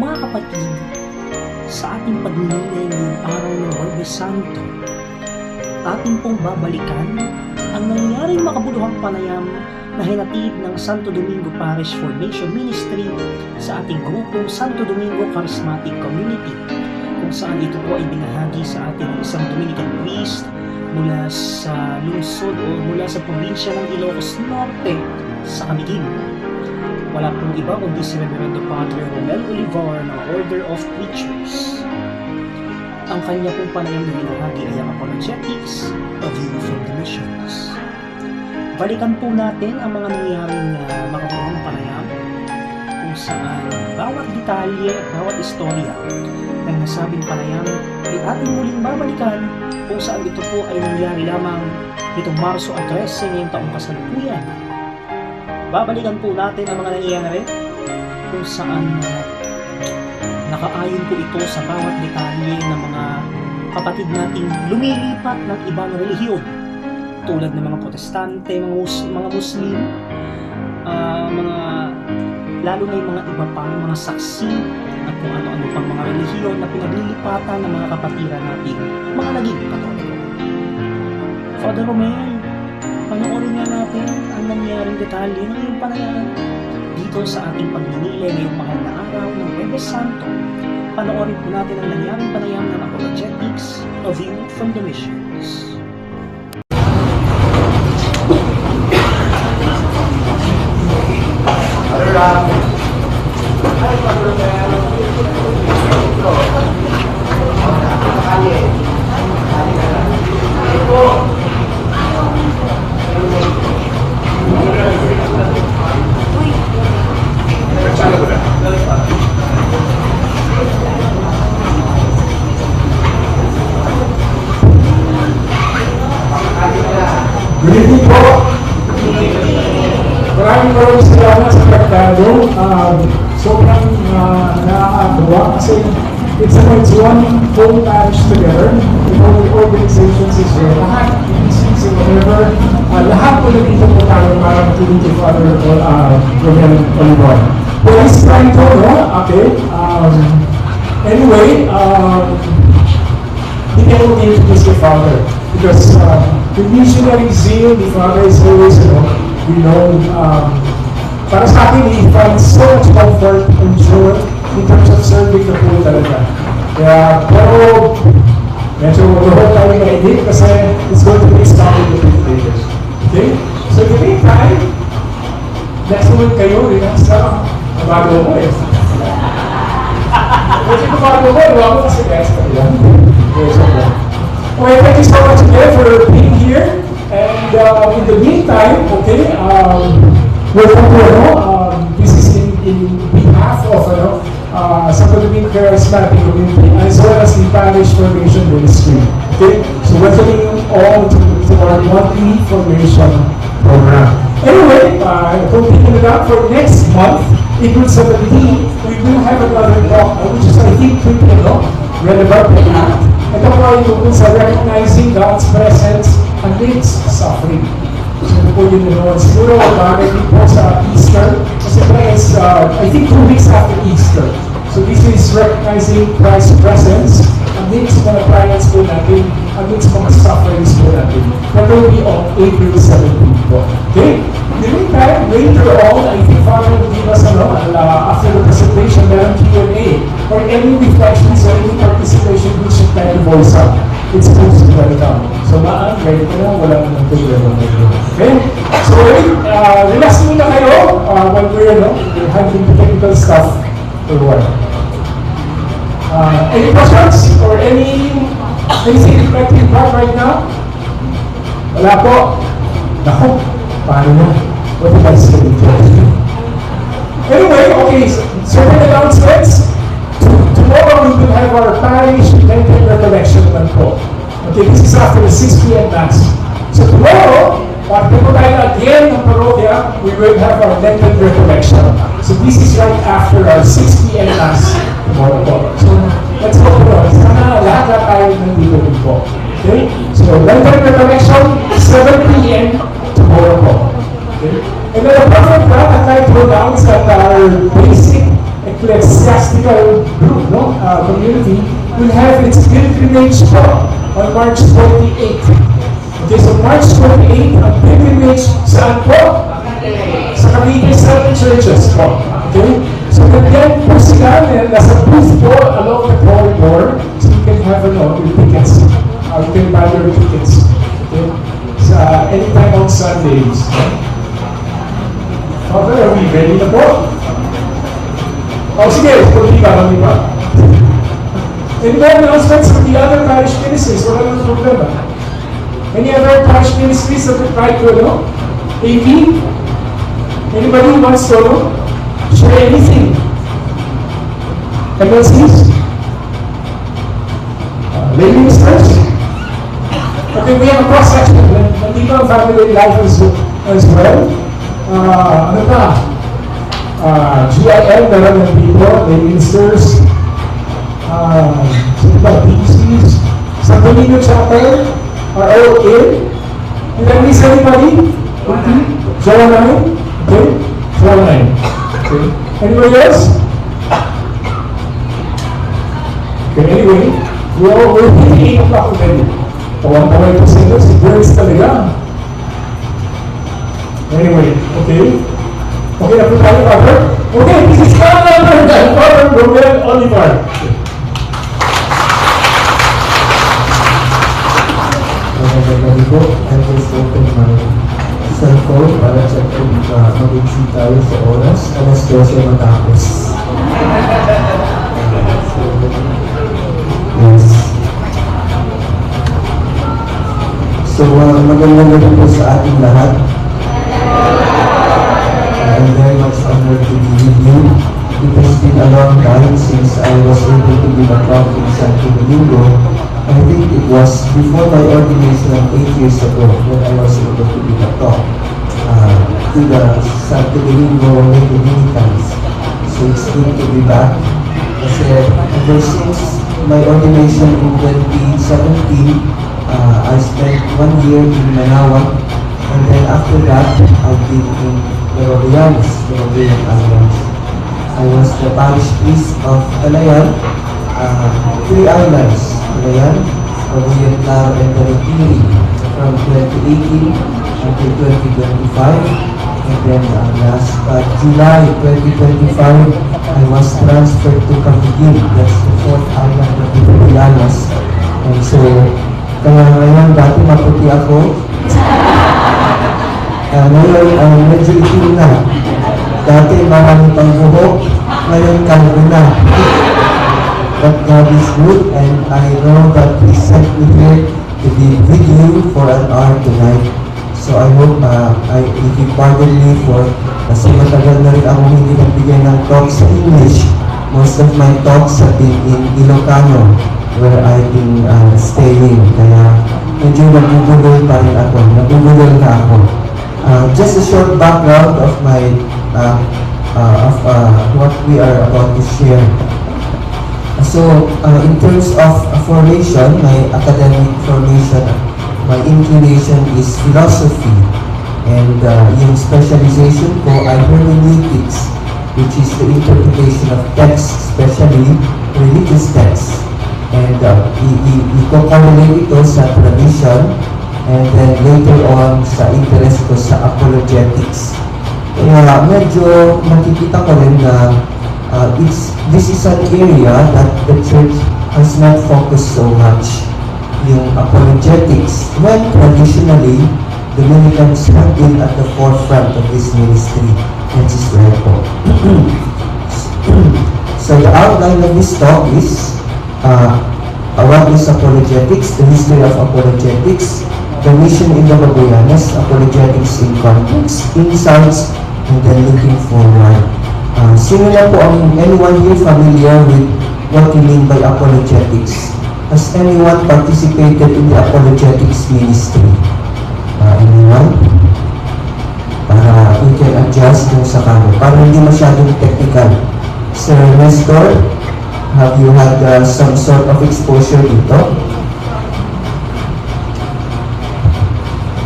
Mga kapatid, sa ating pagninilay ngayong araw ng Huwebes Santo, ating pong babalikan ang nangyaring makabuluhang panayam na hinatid ng Santo Domingo Parish Formation Ministry sa ating grupong Santo Domingo Charismatic Community, kung saan ito po ay binahagi sa ating isang Dominican priest mula sa lungsod o mula sa probinsya ng Ilocos Norte sa Camiguin. Wala pong iba kundi si Reverendo Padre Romel Olivar ng Order of Preachers. Ang kanya pong panayam na binahagi ay ang Apologetics, A View from the Missions. Balikan po natin ang mga nangyaring makabuluhang panayam kung saan bawat detalye, bawat istorya ng nasabing panayam ay ating muling babalikan kung saan ito po ay nangyari lamang nitong Marso 13 ngayong taong kasalukuyan. Babalikan po natin ang mga nangyayari kung saan nakaayon po ito sa bawat detalye ng mga kapatid nating lumilipat ng ibang relihiyon tulad ng mga Protestante, mga Muslim, lalo na yung mga iba pang mga saksi at kung ano-ano pang mga relihiyon na pinaglilipatan ng mga kapatiran natin, mga naging Katoliko. Father Romel, panoorin nga natin ang nangyaring detalye ng iyong panayam dito sa ating pagninilay ngayong mahal na araw ng Huwebes Santo. Panoorin po natin ang nangyaring panayam ng Apologetics, A View from the Missions. Good evening po. Maraming salamat sa pagdalo. Sobrang nakakatuwa kasi it's one full parish together. All the organizations is there. Lahat, PBCs and whatever. Lahat po nandito po tayo para makinig kay Father Romel Olivar. Police crime po, no? Okay. Anyway, hindi kayo mag-introduce kay Father. Because the missionary zeal, the Father is always, para sa akin, he finds so much comfort and joy in terms of serving the poor talaga. Kaya, pero, medyo mag-hold tayo ngayon kasi it's going to be starting the later. Okay? So, in the meantime, next naman kayo, sa bago mo eh. Kasi kung bago mo, iwan mo kasi guys ka lang. Okay, thank you so much again for being here. And in the meantime, okay, this is in behalf of Santo Domingo Charismatic Community as well as the Parish Formation Ministry. Okay, so welcoming you all to our monthly formation program. Anyway, continuing on for next month, April 17, we will have another talk, which is I think relevant to that. Ito po ay tungkol sa recognizing God's presence amidst suffering. So ito po yun siguro bagay din po sa Easter. Kasi it's, I think 2 weeks after Easter. So this is recognizing Christ's presence amidst mga trials po natin, amidst mga sufferings po natin. That will be on April 17 po. Okay? In the meantime, later on, I think Father will give us, after the presentation, meron Q&A or any reflections or any participation which you can voice out. It's supposed to be welcome. So, ready ka na, wala nang problema. Okay? So, relax muna kayo while we're handling the technical stuff for a while. Any questions or anything reflecting part right now? Wala po. Naku, paano na? What did I say? Anyway, okay, certain announcements. Tomorrow we will have our parish Lenten recollection naman po. Okay, this is after the 6 p.m. Mass. So tomorrow, pag po tayo again ng parokya, we will have our Lenten recollection. So this is right after our 6 p.m. Mass tomorrow po. So let's go po. Sana lahat na tayo nandito din po. Okay? So Lenten recollection, 7 p.m. tomorrow po. Okay? And then apart from that, I'd like to announce that our basic ecclesiastical group, community, will have its pilgrimage on March 28th. Okay, so March 28th, ang pilgrimage saan po? Sa Cavite Seven Churches po. Okay? So nandiyan po sila, nasa booth po along the corridor, so you can have your tickets. You can buy your tickets. Okay? Anytime on Sundays. Okay, are we ready na po? Sige, hindi ba? Any more announcements from the other parish ministries? Wala nang problema. Any other parish ministries that would try to, AP? Anybody who wants to, share anything? MLCs? Lay ministers? Okay, we have a cross-section. Nandito ang family life as well. Ano pa? GIL, meron ng people, lay ministers, DCs, San Domingo Chapel are all in. Did I miss anybody? Joel 9? Okay. Joel 9. Okay. Anybody else? Okay, anyway, we're hitting 8 o'clock already. Tawang-tawang ito sila, si Grace talaga. Anyway, okay. Okay, na po tayo, Father. Okay, this is Father Romel Oliver. Magandang po, I just open my cellphone para check kung mag-exit tayo sa oras. Alas 12 matapos. Yes. So, magandang gabi po sa ating lahat. I'm very much honored to be with you. It has been a long time since I was able to give a talk in Santo Domingo. I think it was before my ordination 8 years ago when I was able to give a talk to the Santo Domingo Dominicans. So it's good to be back. Kasi ever since my ordination in 2017, I spent 1 year in Manaoag, and then after that, I've been in Calayan Islands. I was the parish priest of Calayan, 3 islands, Calayan, Cagayan, Claro, and Tarapiri, from 2018 until 2025. And then last July 2025, I was transferred to Camiguin. That's the 4th island of the Pilipinas. And so, kaya ngayon, dati maputi ako. Ngayon, medyo itim na. Dati marami pang buhok, ngayon kalbo na. But God is good, and I know that He sent me here to be with you for an hour tonight. So I hope if you pardon me for kasi matagal na rin ako hindi nagbigay ng talks sa English. Most of my talks have been in Ilocano, where I've been staying. Kaya medyo nagugulol pa rin ako. Nagugulol na ako. Just a short background of my what we are about to share. So, in terms of formation, my academic formation, my inclination is philosophy, and yung specialization ko ay hermeneutics, which is the interpretation of texts, especially religious texts. And i-correlate ito sa tradition, and then later on sa interest ko sa apologetics. Kaya medyo makikita ko rin na this is an area that the church has not focused so much. Yung apologetics, when traditionally, Dominicans have been at the forefront of this ministry, which is right po. So the outline of this talk is what is apologetics, the history of apologetics, the mission in the Babuyanes, apologetics in context, insights, and then looking forward. Sino na po ang anyone here familiar with what we mean by apologetics? Has anyone participated in the apologetics ministry? Anyone? Para you can adjust yung sa kamo. Para hindi masyadong technical. Sir Nestor, have you had some sort of exposure dito?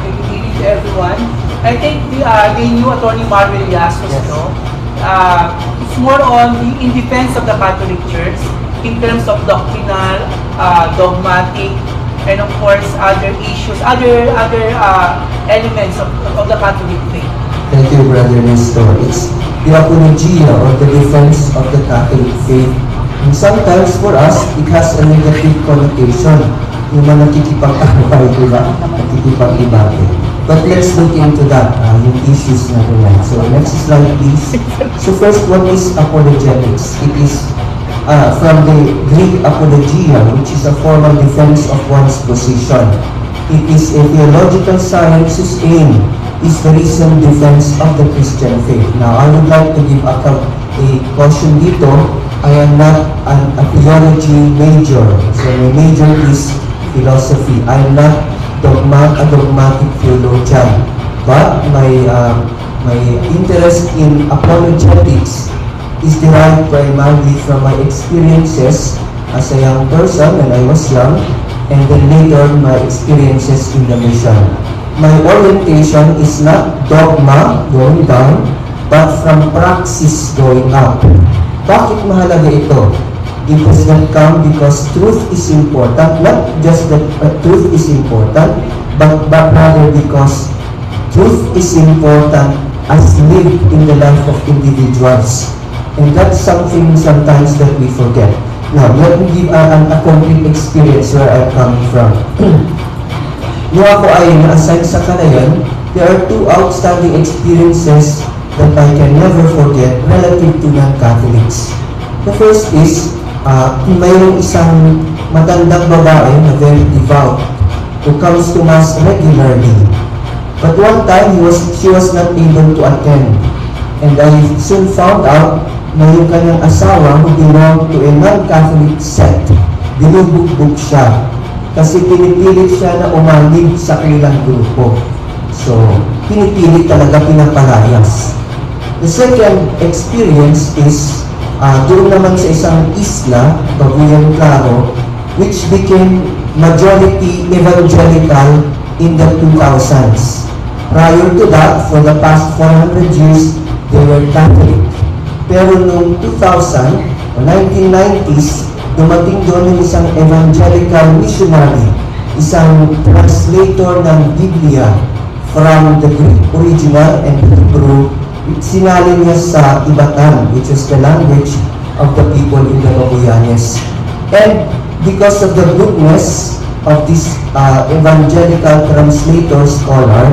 Good evening to everyone. I think the new Attorney Marvel Yasos, Yes. It's more on in defense of the Catholic Church in terms of doctrinal, dogmatic, and of course other issues, other elements of the Catholic faith. Thank you, Brother Nestor. It's the apologia or the defense of the Catholic faith. And sometimes for us, it has a negative connotation. Yung mga nakikipag-akabay, diba? Nakikipag-debate. But let's look into that, yung issues na rin. So next slide, please. So first, what is apologetics? It is from the Greek apologia, which is a formal defense of one's position. It is a theological science whose aim is the reasoned defense of the Christian faith. Now, I would like to give a caution dito. I am not a theology major. So my major is philosophy. I am not a dogmatic theologian. But my interest in apologetics is derived primarily from my experiences as a young person when I was young, and then later my experiences in the mission. My orientation is not dogma going down, but from praxis going up. Bakit mahalaga ito? It does not come because truth is important, not just that truth is important, but rather because truth is important as lived in the life of individuals. And that's something sometimes that we forget. Now, let me give a concrete experience where I'm coming from. Nung ako ay na-assign sa Kanayan, there are two outstanding experiences that I can never forget relative to non-Catholics. The first is, mayroong isang matandang babae na very devout who comes to Mass regularly. But one time, she was not able to attend. And I soon found out na yung kanyang asawa who belonged to a non-Catholic sect, binubugbog siya. Kasi pinipilit siya na umalig sa kanilang grupo. So, pinipilit talaga, pinapalayas. The second experience is doon naman sa isang isla, Babuyan Claro, which became majority evangelical in the 2000s. Prior to that, for the past 400 years, they were Catholic. Pero noong 2000 o 1990s, dumating doon yung isang evangelical missionary, isang translator ng Biblia from the Greek original and Hebrew. Sinalin niya sa Ibatan, which is the language of the people in the Babuyanes. And because of the goodness of this evangelical translator scholar,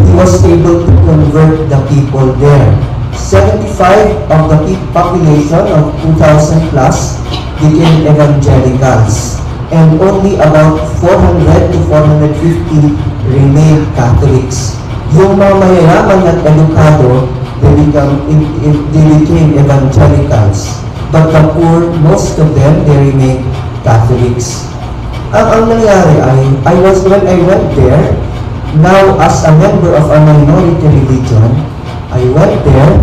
he was able to convert the people there. 75 of the population of 2,000 plus became evangelicals, and only about 400 to 450 remained Catholics. Yung mga mayayaman at edukado, they became evangelicals. But the poor, most of them, they remained Catholics. Ang nangyari ay, when I went there, now as a member of a minority religion, I went there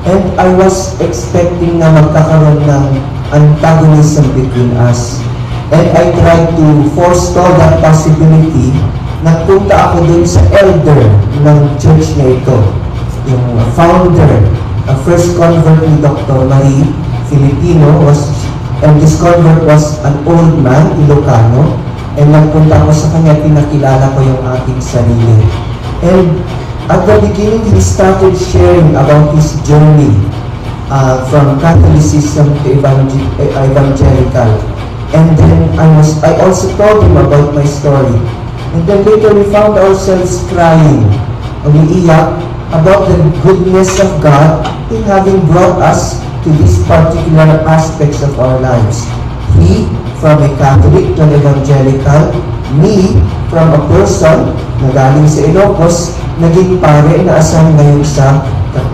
and I was expecting na magkakaroon ng antagonism between us. And I tried to forestall that possibility. Nagpunta ako dun sa elder ng church na ito, yung founder, first convert ni Dr. Marie Filipino, And this convert was an old man, Ilocano. And nagpunta ako sa kanya, pinakilala ko yung aking sarili. And at the beginning, he started sharing about his journey from Catholicism to evangelical. And then I also told him about my story. And then later we found ourselves crying, umiiyak about the goodness of God in having brought us to these particular aspects of our lives. He, from a Catholic to an evangelical, me, from a person na galing sa Ilocos, naging pare na asal ngayon sa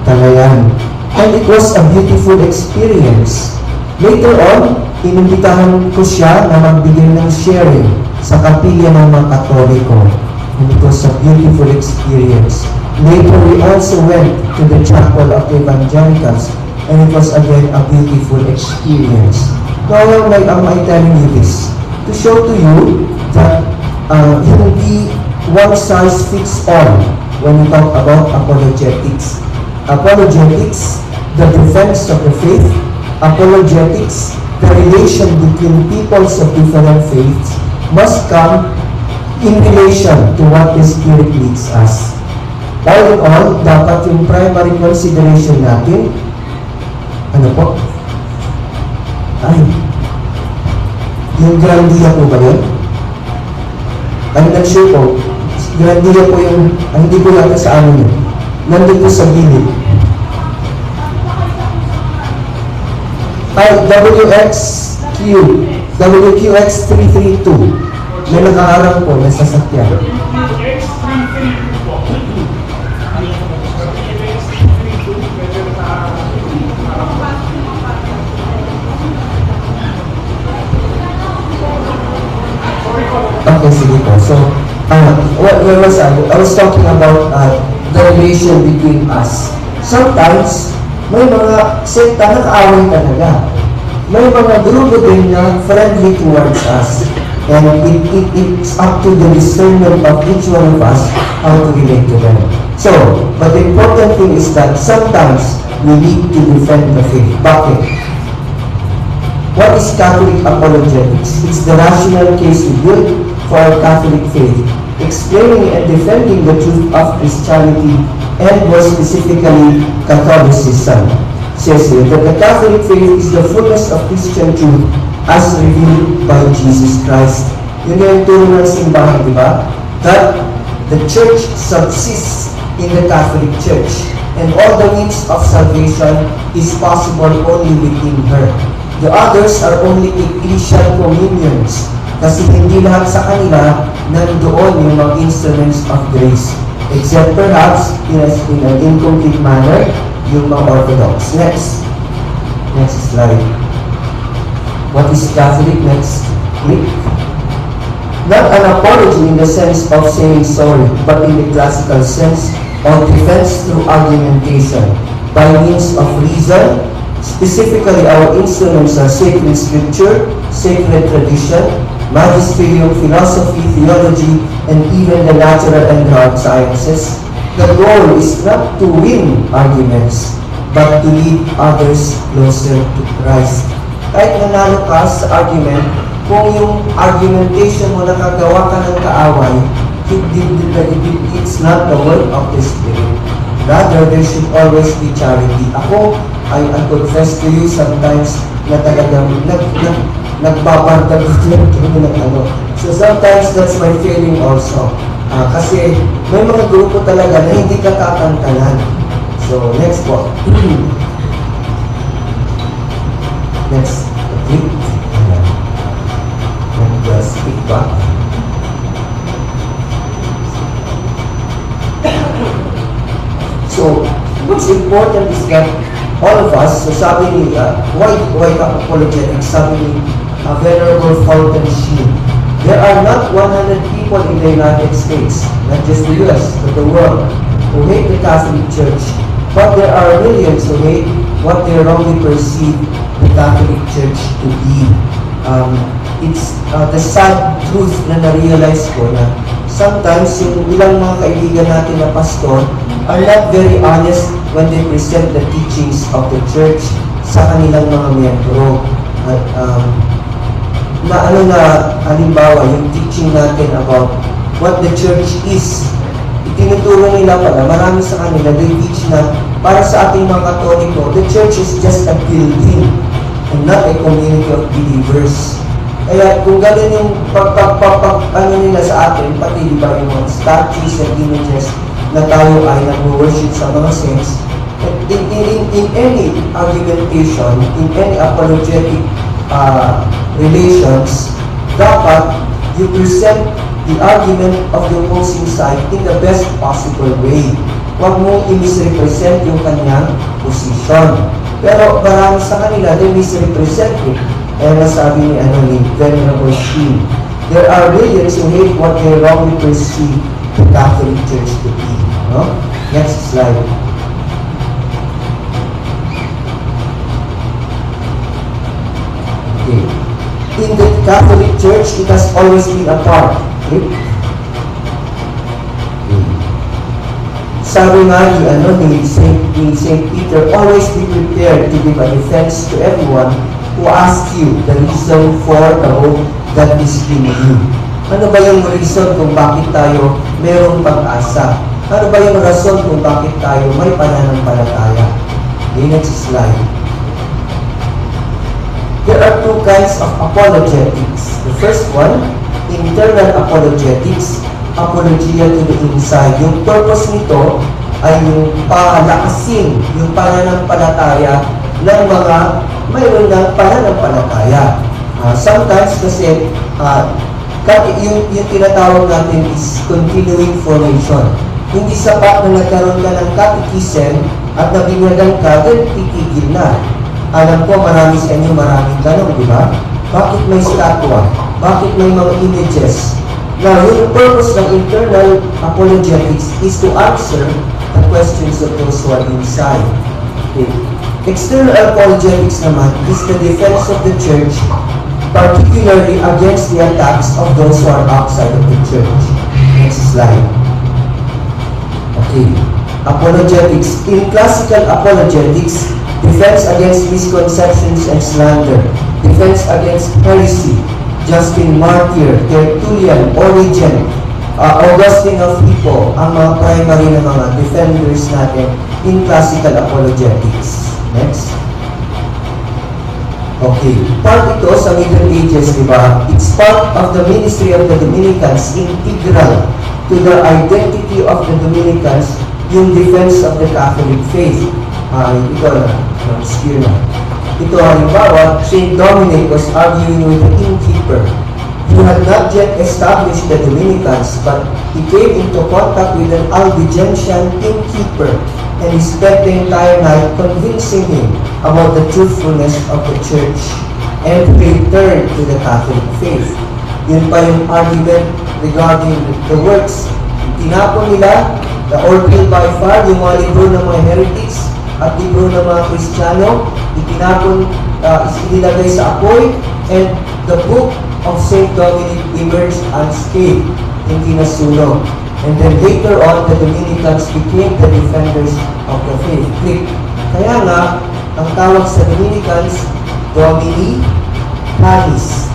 Cagayan. And it was a beautiful experience. Later on, inimbitahan ko siya na magbigay ng sharing sa kapilya ng mga Katoliko. And it was a beautiful experience. Later, we also went to the chapel of the evangelicals, and it was again a beautiful experience. Now, why am I telling you this? To show to you that hindi one size fits all when we talk about apologetics. Apologetics, the defense of the faith. Apologetics, the relation between peoples of different faiths, must come in relation to what the Spirit leads us. All in all, dapat yung primary consideration natin, ano po? Ay, yung grandia po ba yun? I'm not sure po. Grandia po yung, hindi po yata sa amin yun. Nandun po sa gilid. Ay, WQX332. May nakaharang po, may sasakyan. Okay, sige po. So, where was I? I was talking about the relation between us. Sometimes, may mga sekta na kaaway talaga. May mga grupo din na friendly towards us. And it's up to the discernment of each one of us how to relate to them. So, but the important thing is that sometimes we need to defend the faith. Bakit? What is Catholic apologetics? It's the rational case we build for our Catholic faith, explaining and defending the truth of Christianity and more specifically Catholicism. Says here that the Catholic faith is the fullness of Christian truth as revealed by Jesus Christ. Yun yung turo ng simbahan, di ba? That the church subsists in the Catholic Church and all the means of salvation is possible only within her. The others are only ecclesial communions kasi hindi lahat sa kanila nandoon yung mga instruments of grace, except perhaps in an incomplete manner yung mga Orthodox. Next slide. What is Catholic? Next click. Not an apology in the sense of saying sorry, but in the classical sense of defense through argumentation by means of reason. Specifically, our instruments are sacred scripture, sacred tradition, magisterium, philosophy, theology, and even the natural and hard sciences. The goal is not to win arguments, but to lead others closer to Christ. Kahit nanalo ka sa argument, kung yung argumentation mo nakagawa ka ng kaaway, it's not the work of the Spirit. Rather, there should always be charity. I confess to you sometimes na talagang nagbabardag ng ano. So sometimes that's my feeling also. Kasi may mga grupo talaga na hindi ka kakantalan. So next po. Next. Click. And speak back. So, what's important is that all of us, so sabi ni, why apologetics, sabi ni Venerable Fulton Sheen, there are not 100 people in the United States, not just the US, but the world, who hate the Catholic Church. But there are millions who hate what they wrongly perceive the Catholic Church to be. It's the sad truth na na-realize ko na sometimes yung ilang mga kaibigan natin na pastor are not very honest when they present the teachings of the church sa kanilang mga miyembro. At, halimbawa, yung teaching natin about what the church is, itinuturo nila pala, marami sa kanila, they teach na para sa ating mga Katoliko, the church is just a building and not a community of believers. Kaya kung gano'n yung ano nila sa atin, pati di ba yung mga statues and images na tayo ay nag-worship sa mga saints, in any argumentation, in any apologetic relations, dapat you present the argument of the opposing side in the best possible way. Huwag mong i-misrepresent yung kanyang position. Pero marami sa kanila, they misrepresent it. Kaya nasabi ni Venerable Sheen, there are millions who hate what they wrongly perceive the Catholic Church to be. No? Next slide. Okay. In the Catholic Church, it has always been a part. Okay? Sabi nga ni St. Peter, always be prepared to give a defense to everyone who asks you the reason for the hope that is in you. Ano ba yung reason kung bakit tayo mayroong pag-asa? Ano ba yung rason kung bakit tayo may pananampalataya? Okay, next slide. There are two kinds of apologetics. The first one, internal apologetics, apologia to the inside. Yung purpose nito ay yung palakasin, yung pananampalataya ng mga mayroon ng pananampalataya. Sometimes kasi yung tinatawag natin is continuing formation. Hindi sapat na nagkaroon ka ng catechism at nabinyagan ka, then titigil na. Alam ko marami sa inyo maraming tanong, di ba? Bakit may statwa? Bakit may mga images? Now, yung purpose ng internal apologetics is to answer the questions of those who are inside. Okay. External apologetics naman is the defense of the church, particularly against the attacks of those who are outside of the church. Next slide. Okay. Apologetics. In classical apologetics, defense against misconceptions and slander, defense against heresy, Justin Martyr, Tertullian, Origen, Augustine of Hippo, ang mga primary na mga defenders natin in classical apologetics. Next. Okay. Part ito sa Middle Ages, di ba? It's part of the ministry of the Dominicans, integral to the identity of the Dominicans, yung defense of the Catholic faith. Ito na, obscure na. Ito halimbawa, St. Dominic was arguing with the innkeeper. He had not yet established the Dominicans, but he came into contact with an Albigensian innkeeper, and he spent the entire night convincing him about the truthfulness of the church and to return to the Catholic faith. Yun pa yung argument regarding the works. Tinapon nila, the ordeal by fire, yung mga libro ng mga heretics at libro ng mga Kristiyano, itinapon, inilagay sa apoy, and the book of St. Dominic emerged unscathed, hindi nasunog. And then later on, the Dominicans became the defenders of the faith. Kaya nga, ang tawag sa Dominicans, Domini Canis,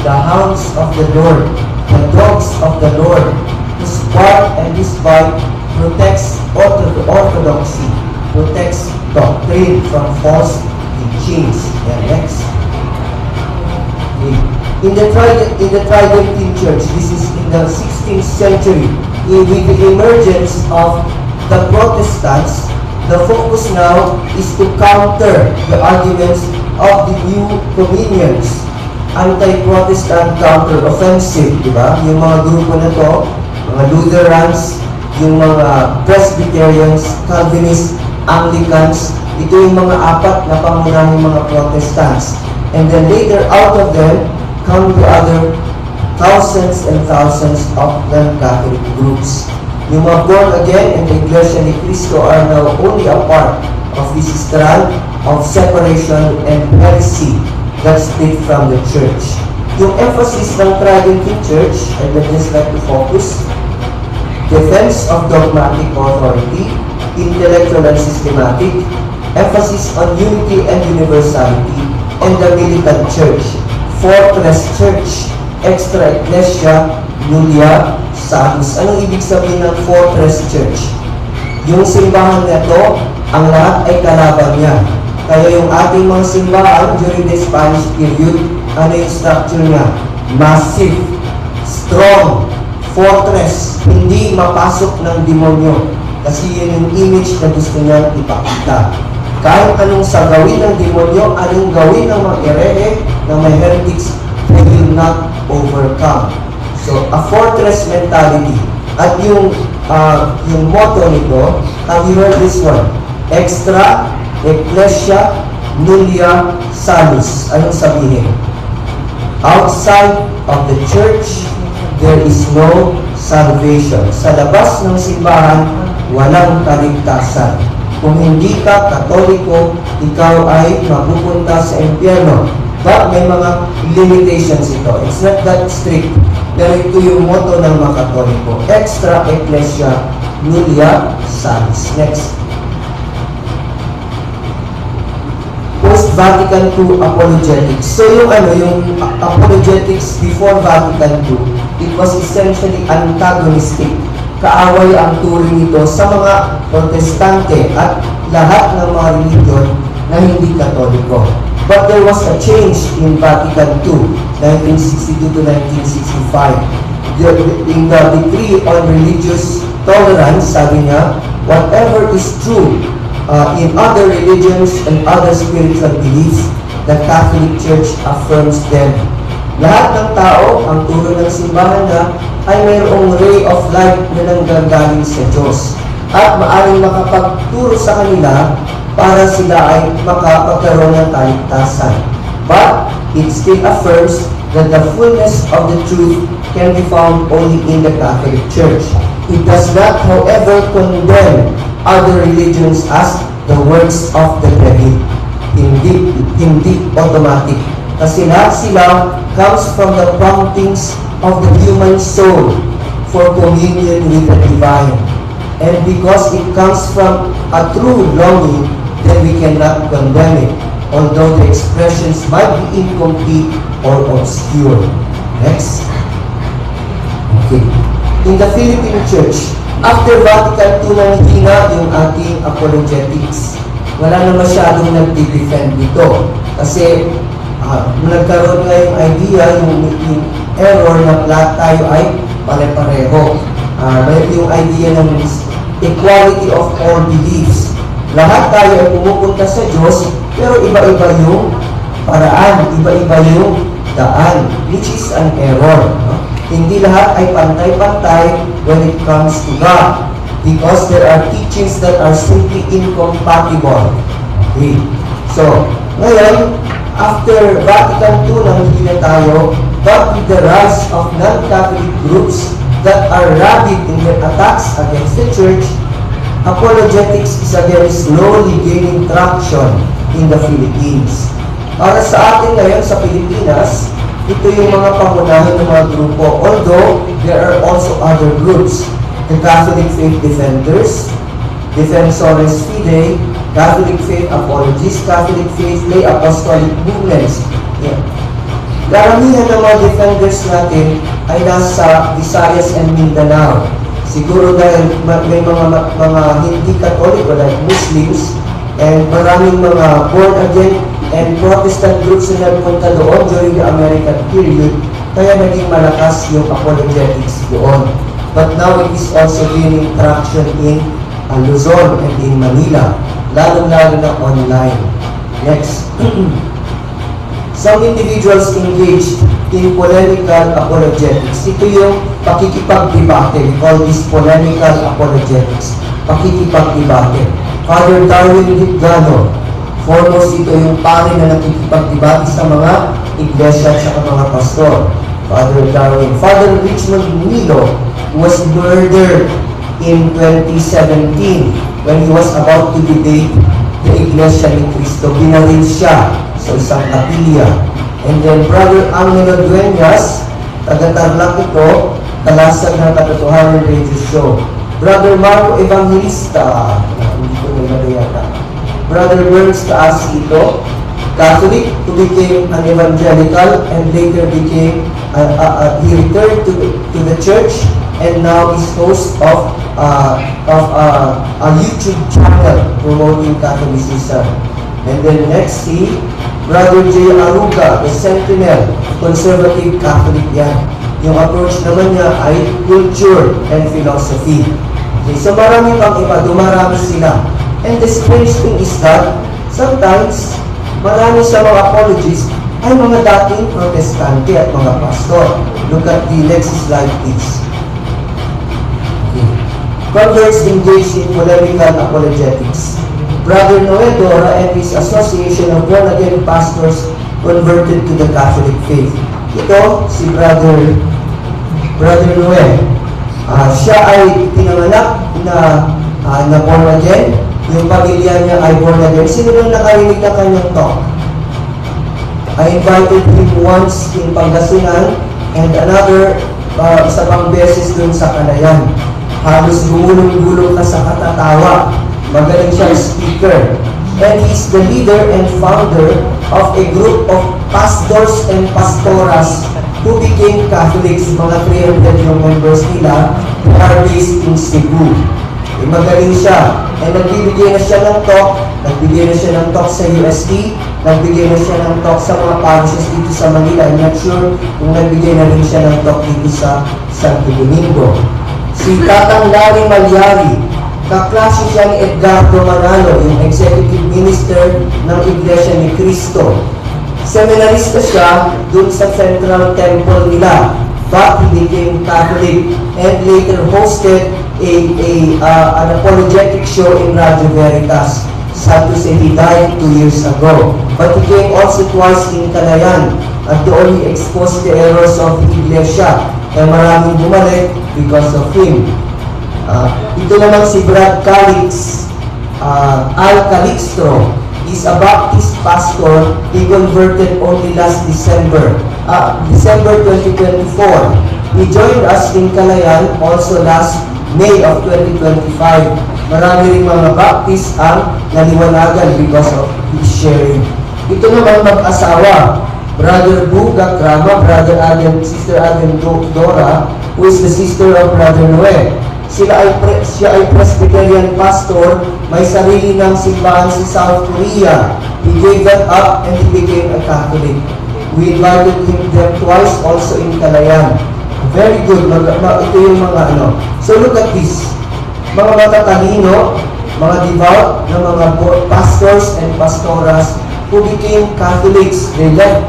the hounds of the Lord, the dogs of the Lord, whose bark and his bite protects orthodoxy, protects doctrine from false teachings. And next. In the Tridentine Church, this is in the 16th century, with the emergence of the Protestants, the focus now is to counter the arguments of the new communions. Anti-Protestant counter-offensive, di ba? Yung mga grupo na to, mga Lutherans, yung mga Presbyterians, Calvinists, Anglicans, ito yung mga apat na pangunahing mga Protestants. And then later, out of them, come the other thousands and thousands of non-Catholic groups. Yung mga born again and the Iglesia ni Cristo are now only a part of this strand of separation and heresy that split from the church. Yung emphasis ng Tridentine Church, I would just like to focus, defense of dogmatic authority, intellectual and systematic, emphasis on unity and universality, and the militant church, fortress church, extra ecclesia, nulla salus. Anong ibig sabihin ng fortress church? Yung simbahan na to, ang lahat ay kalaban niya. Kaya yung ating mga simbahan during the Spanish period, ano yung structure niya? Massive, strong, fortress, hindi mapasok ng demonyo. Kasi yun yung image na gusto niya ipakita. Kahit anong sa gawin ng demonyo, anong gawin ng mga erehe, ng mga heretics, they will not overcome. So, a fortress mentality. At yung motto nito, have you heard this one? Extra, ecclesia, nulla salus. Anong sabihin? Outside of the church, there is no salvation. Sa labas ng simbahan, walang kaligtasan. Kung hindi ka Katoliko, ikaw ay mapupunta sa impyerno. But may mga limitations ito. It's not that strict. Pero ito yung motto ng mga Katoliko. Extra ecclesia, nulla salus. Next. Post-Vatican II apologetics. So yung apologetics before Vatican II, it was essentially antagonistic. Kaaway ang turing nito sa mga protestante at lahat ng mga religion na hindi Katoliko. But there was a change in Vatican II, 1962 to 1965. In the decree on religious tolerance, sabi niya, whatever is true in other religions and other spiritual beliefs, the Catholic Church affirms them. Lahat ng tao, ang turo ng simbahan na, ay mayroong ray of light na nanggagaling sa Diyos. At maaaring makapagturo sa kanila para sila ay makapagkaroon ng kaligtasan. But it still affirms that the fullness of the truth can be found only in the Catholic Church. It does not, however, condemn other religions as the works of the devil. Hindi automatic. Kasi lahat sila comes from the promptings of the human soul for communion with the divine. And because it comes from a true longing, then we cannot condemn it, although the expressions might be incomplete or obscure. Next. Okay. In the Philippine Church, after Vatican II nanghina yung ating apologetics, wala na masyadong nag-defend dito. Kasi nagkaroon nga yung idea, yung error na lahat tayo ay pare-pareho. Yung idea ng equality of all beliefs. Lahat tayo ay pumupunta sa Diyos, pero iba-iba yung paraan, iba-iba yung daan, which is an error. Hindi lahat ay pantay-pantay when it comes to God, because there are teachings that are simply incompatible. Okay. So, ngayon, after Vatican II, nanghina tayo, but with the rise of non-Catholic groups that are rabid in their attacks against the Church, apologetics is again slowly gaining traction in the Philippines. Para sa atin ngayon sa Pilipinas, ito yung mga pangunahin ng mga grupo, although there are also other groups. The Catholic Faith Defenders, Defensores Fidei, Catholic Faith Apologists, Catholic Faith Lay Apostolic Movements. Yeah. Karamihan ng mga defenders natin ay nasa Visayas and Mindanao. Siguro dahil may mga hindi Katoliko like Muslims and maraming mga born again and Protestant groups na nagpunta doon during the American period, kaya naging malakas yung apologetics doon. But now it is also gaining traction in Luzon and in Manila, lalo-lalo na online. Next. Some individuals engaged in polemical apologetics. Ito yung pakikipagdebate. We call this polemical apologetics. Pakikipagdebate. Father Darwin Hitgano, foremost ito yung pare na nakikipagdebate sa mga iglesia at sa mga pastor. Father Darwin. Father Richmond Milo was murdered in 2017 when he was about to debate the Iglesia ni Cristo. Binaril siya sa isang kapilya. And then Brother Angelo Dueñas, taga-Tarlac ito, talasag ng Katotohanan Radio Show. Brother Marco Evangelista, hindi ko nilagay yata. Brother Burns Kaasi ito, Catholic, who became an evangelical, and later became, he returned to the church, and now is host of a YouTube channel promoting Catholicism. And then next, si Brother J. Aruga, the Sentinel, conservative Catholic yan. Yung approach naman niya ay culture and philosophy. Okay, so marami pang iba, dumarami sila. And the strange thing is that sometimes marami sa mga apologists ay mga dating protestante at mga pastor. Look at the next slide, please. Okay. Converts engaged in polemical apologetics. Brother Noe Dora and his association of born-again pastors converted to the Catholic faith. Ito, si Brother Noe. Siya ay pinanganak na born-again. Yung pamilya niya ay born-again. Sino nang nakarinig na kanyang talk? I invited him once in Pangasinan and another isa pang beses dun sa Kanayan. Halos gumulong-gulong ka sa katatawa. Magaling siyang speaker. And he's the leader and founder of a group of pastors and pastoras who became Catholics, mga 300 yung members nila who are based in Cebu. Magaling siya. And nagbibigay na siya ng talk, nagbigay na siya ng talk sa UST, nagbigay na siya ng talk sa mga parishes dito sa Manila. I'm not sure kung nagbigay na rin siya ng talk dito sa Santo Domingo. Si Tatang Larry Malyari, kaklase siya ni Edgardo Manalo, yung executive minister ng Iglesia ni Cristo. Seminarista siya dun sa Central Temple nila, but he became Catholic and later hosted an apologetic show in Radio Veritas. Sad to say he died 2 years ago. But he came also twice in Calayan at doon he exposed the errors of the Iglesia. Kaya maraming bumalik because of him. Ito naman si Brad Calix, Al Calixtro, is a Baptist pastor. He converted only last December 2024. He joined us in Calayan also last May of 2025. Marami rin mga Baptist ang naliwanagan because of his sharing. Ito naman mag-asawa, Brother Buga Krama, Sister Adrian Dora, who is the sister of Brother Noe. Siya ay Presbyterian pastor, may sarili ng simbahan sa South Korea. He gave that up and he became a Catholic. We invited them twice also in Calayan. Very good. Ito yung mga ano. So look at this. Mga matatalino, mga devout na mga pastors and pastoras who became Catholics. They left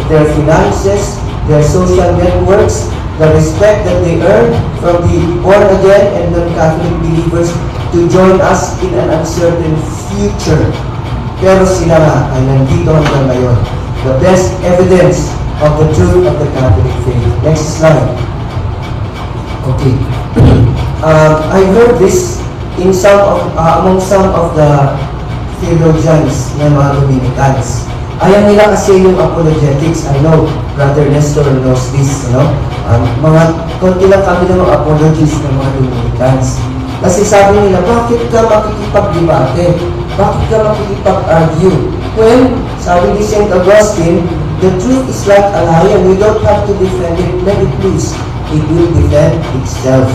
their finances, their social networks, the respect that they earn from the born-again and non-Catholic believers to join us in an uncertain future. Pero sila nga ay nandito hanggang ngayon. The best evidence of the truth of the Catholic faith. Next slide. Okay. I heard this in among some of the theologians ng mga Dominicans. Ayaw nila kasi yung apologetics. I know Brother Nestor knows this, mga konti lang kami ng mga apologies ng mga Dominicans. Kasi sabi nila, bakit ka makikipag-debate? Bakit ka makikipag-argue? When, sabi ni St. Augustine, the truth is like a lion. You don't have to defend it. Let it loose. It will defend itself.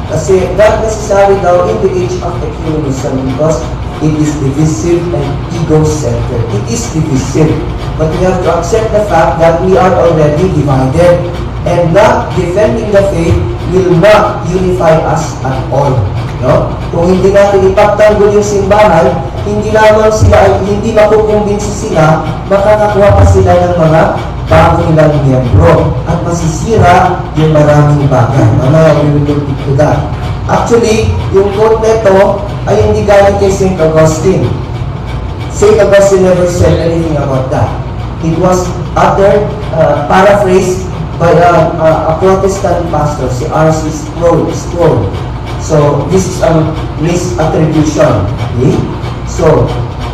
Kasi not necessary daw in the age of ecumenism because it is divisive and ego-centered. It is divisive. But we have to accept the fact that we are already divided. And not defending the faith will not unify us at all. Kung hindi natin ipagtanggol yung simbahan, hindi makukumbinsi sila, makakakuha pa sila ng mga bago nilang miyembro at masisira yung maraming bagay. Mamaya we will look into that. Actually, yung quote nito ay hindi galing kay St. Augustine. St. Augustine never said anything about that. It was uttered, paraphrased by a Protestant pastor, si R.C. Sproul. So, this is a misattribution. Okay? So,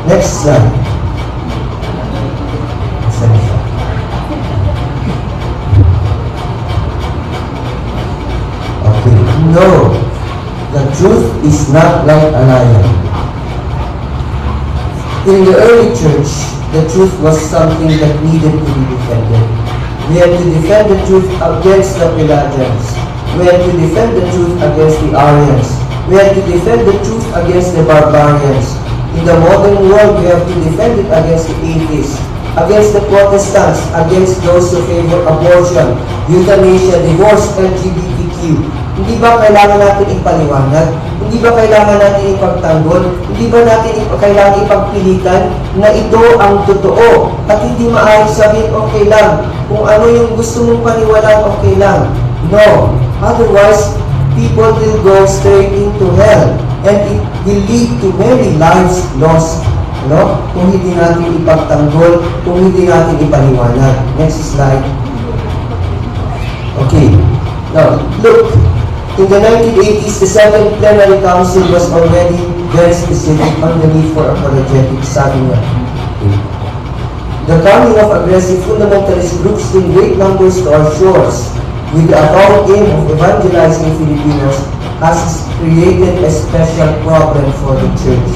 next slide. Okay. No, the truth is not like a lion. In the early church, the truth was something that needed to be defended. We had to defend the truth against the Pelagians. We had to defend the truth against the Arians. We had to defend the truth against the barbarians. In the modern world, we have to defend it against the atheists, against the Protestants, against those who favor abortion, euthanasia, divorce, LGBTQ. Hindi ba kailangan natin ipaliwanag? Hindi ba kailangan natin ipagtanggol? Hindi ba natin kailangan ipagpilitan na ito ang totoo? At hindi maaaring sabihin, okay lang. Kung ano yung gusto mong paniwalaan, okay lang. No. Otherwise, people will go straight into hell. And it will lead to many lives lost. No? Kung hindi natin ipagtanggol, kung hindi natin ipaliwanag. Next slide. Okay. Now, look. In the 1980s, the Second Plenary Council was already very specific on the need for apologetics, sabi niya. The coming of aggressive fundamentalist groups in great numbers to our shores, with the avowed aim of evangelizing Filipinos, has created a special problem for the Church.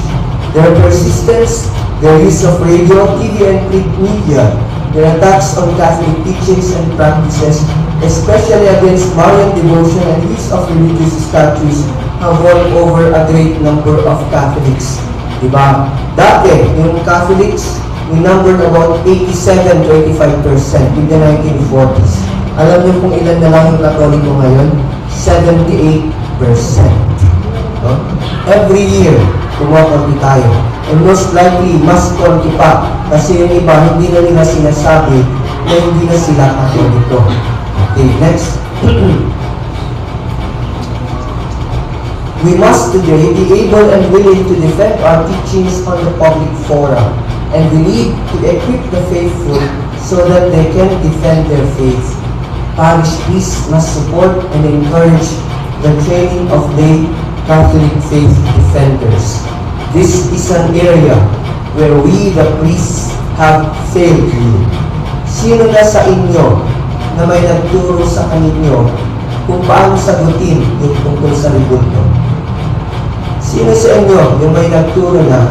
Their persistence, their use of radio, TV, and print media, their attacks on Catholic teachings and practices, especially against Marian devotion and use of religious statues, have won over a great number of Catholics. Diba? Dati, yung Catholics, we numbered about 87 to 85% in the 1940s. Alam niyo kung ilan na lang yung Katoliko ngayon? 78%. No? Every year, kumakonti tayo. And most likely, mas konti pa. Kasi yung iba, hindi na nila sinasabi na hindi na sila Katoliko. Okay, next. We must today be able and willing to defend our teachings on the public forum. And we need to equip the faithful so that they can defend their faith. Parish priests must support and encourage the training of lay Catholic faith defenders. This is an area where we, the priests, have failed you. Sino na sa inyo na may nagturo sa kaninyo kung paano sagutin yung tungkol sa ribulto? Sino sa inyo yung may nagturo na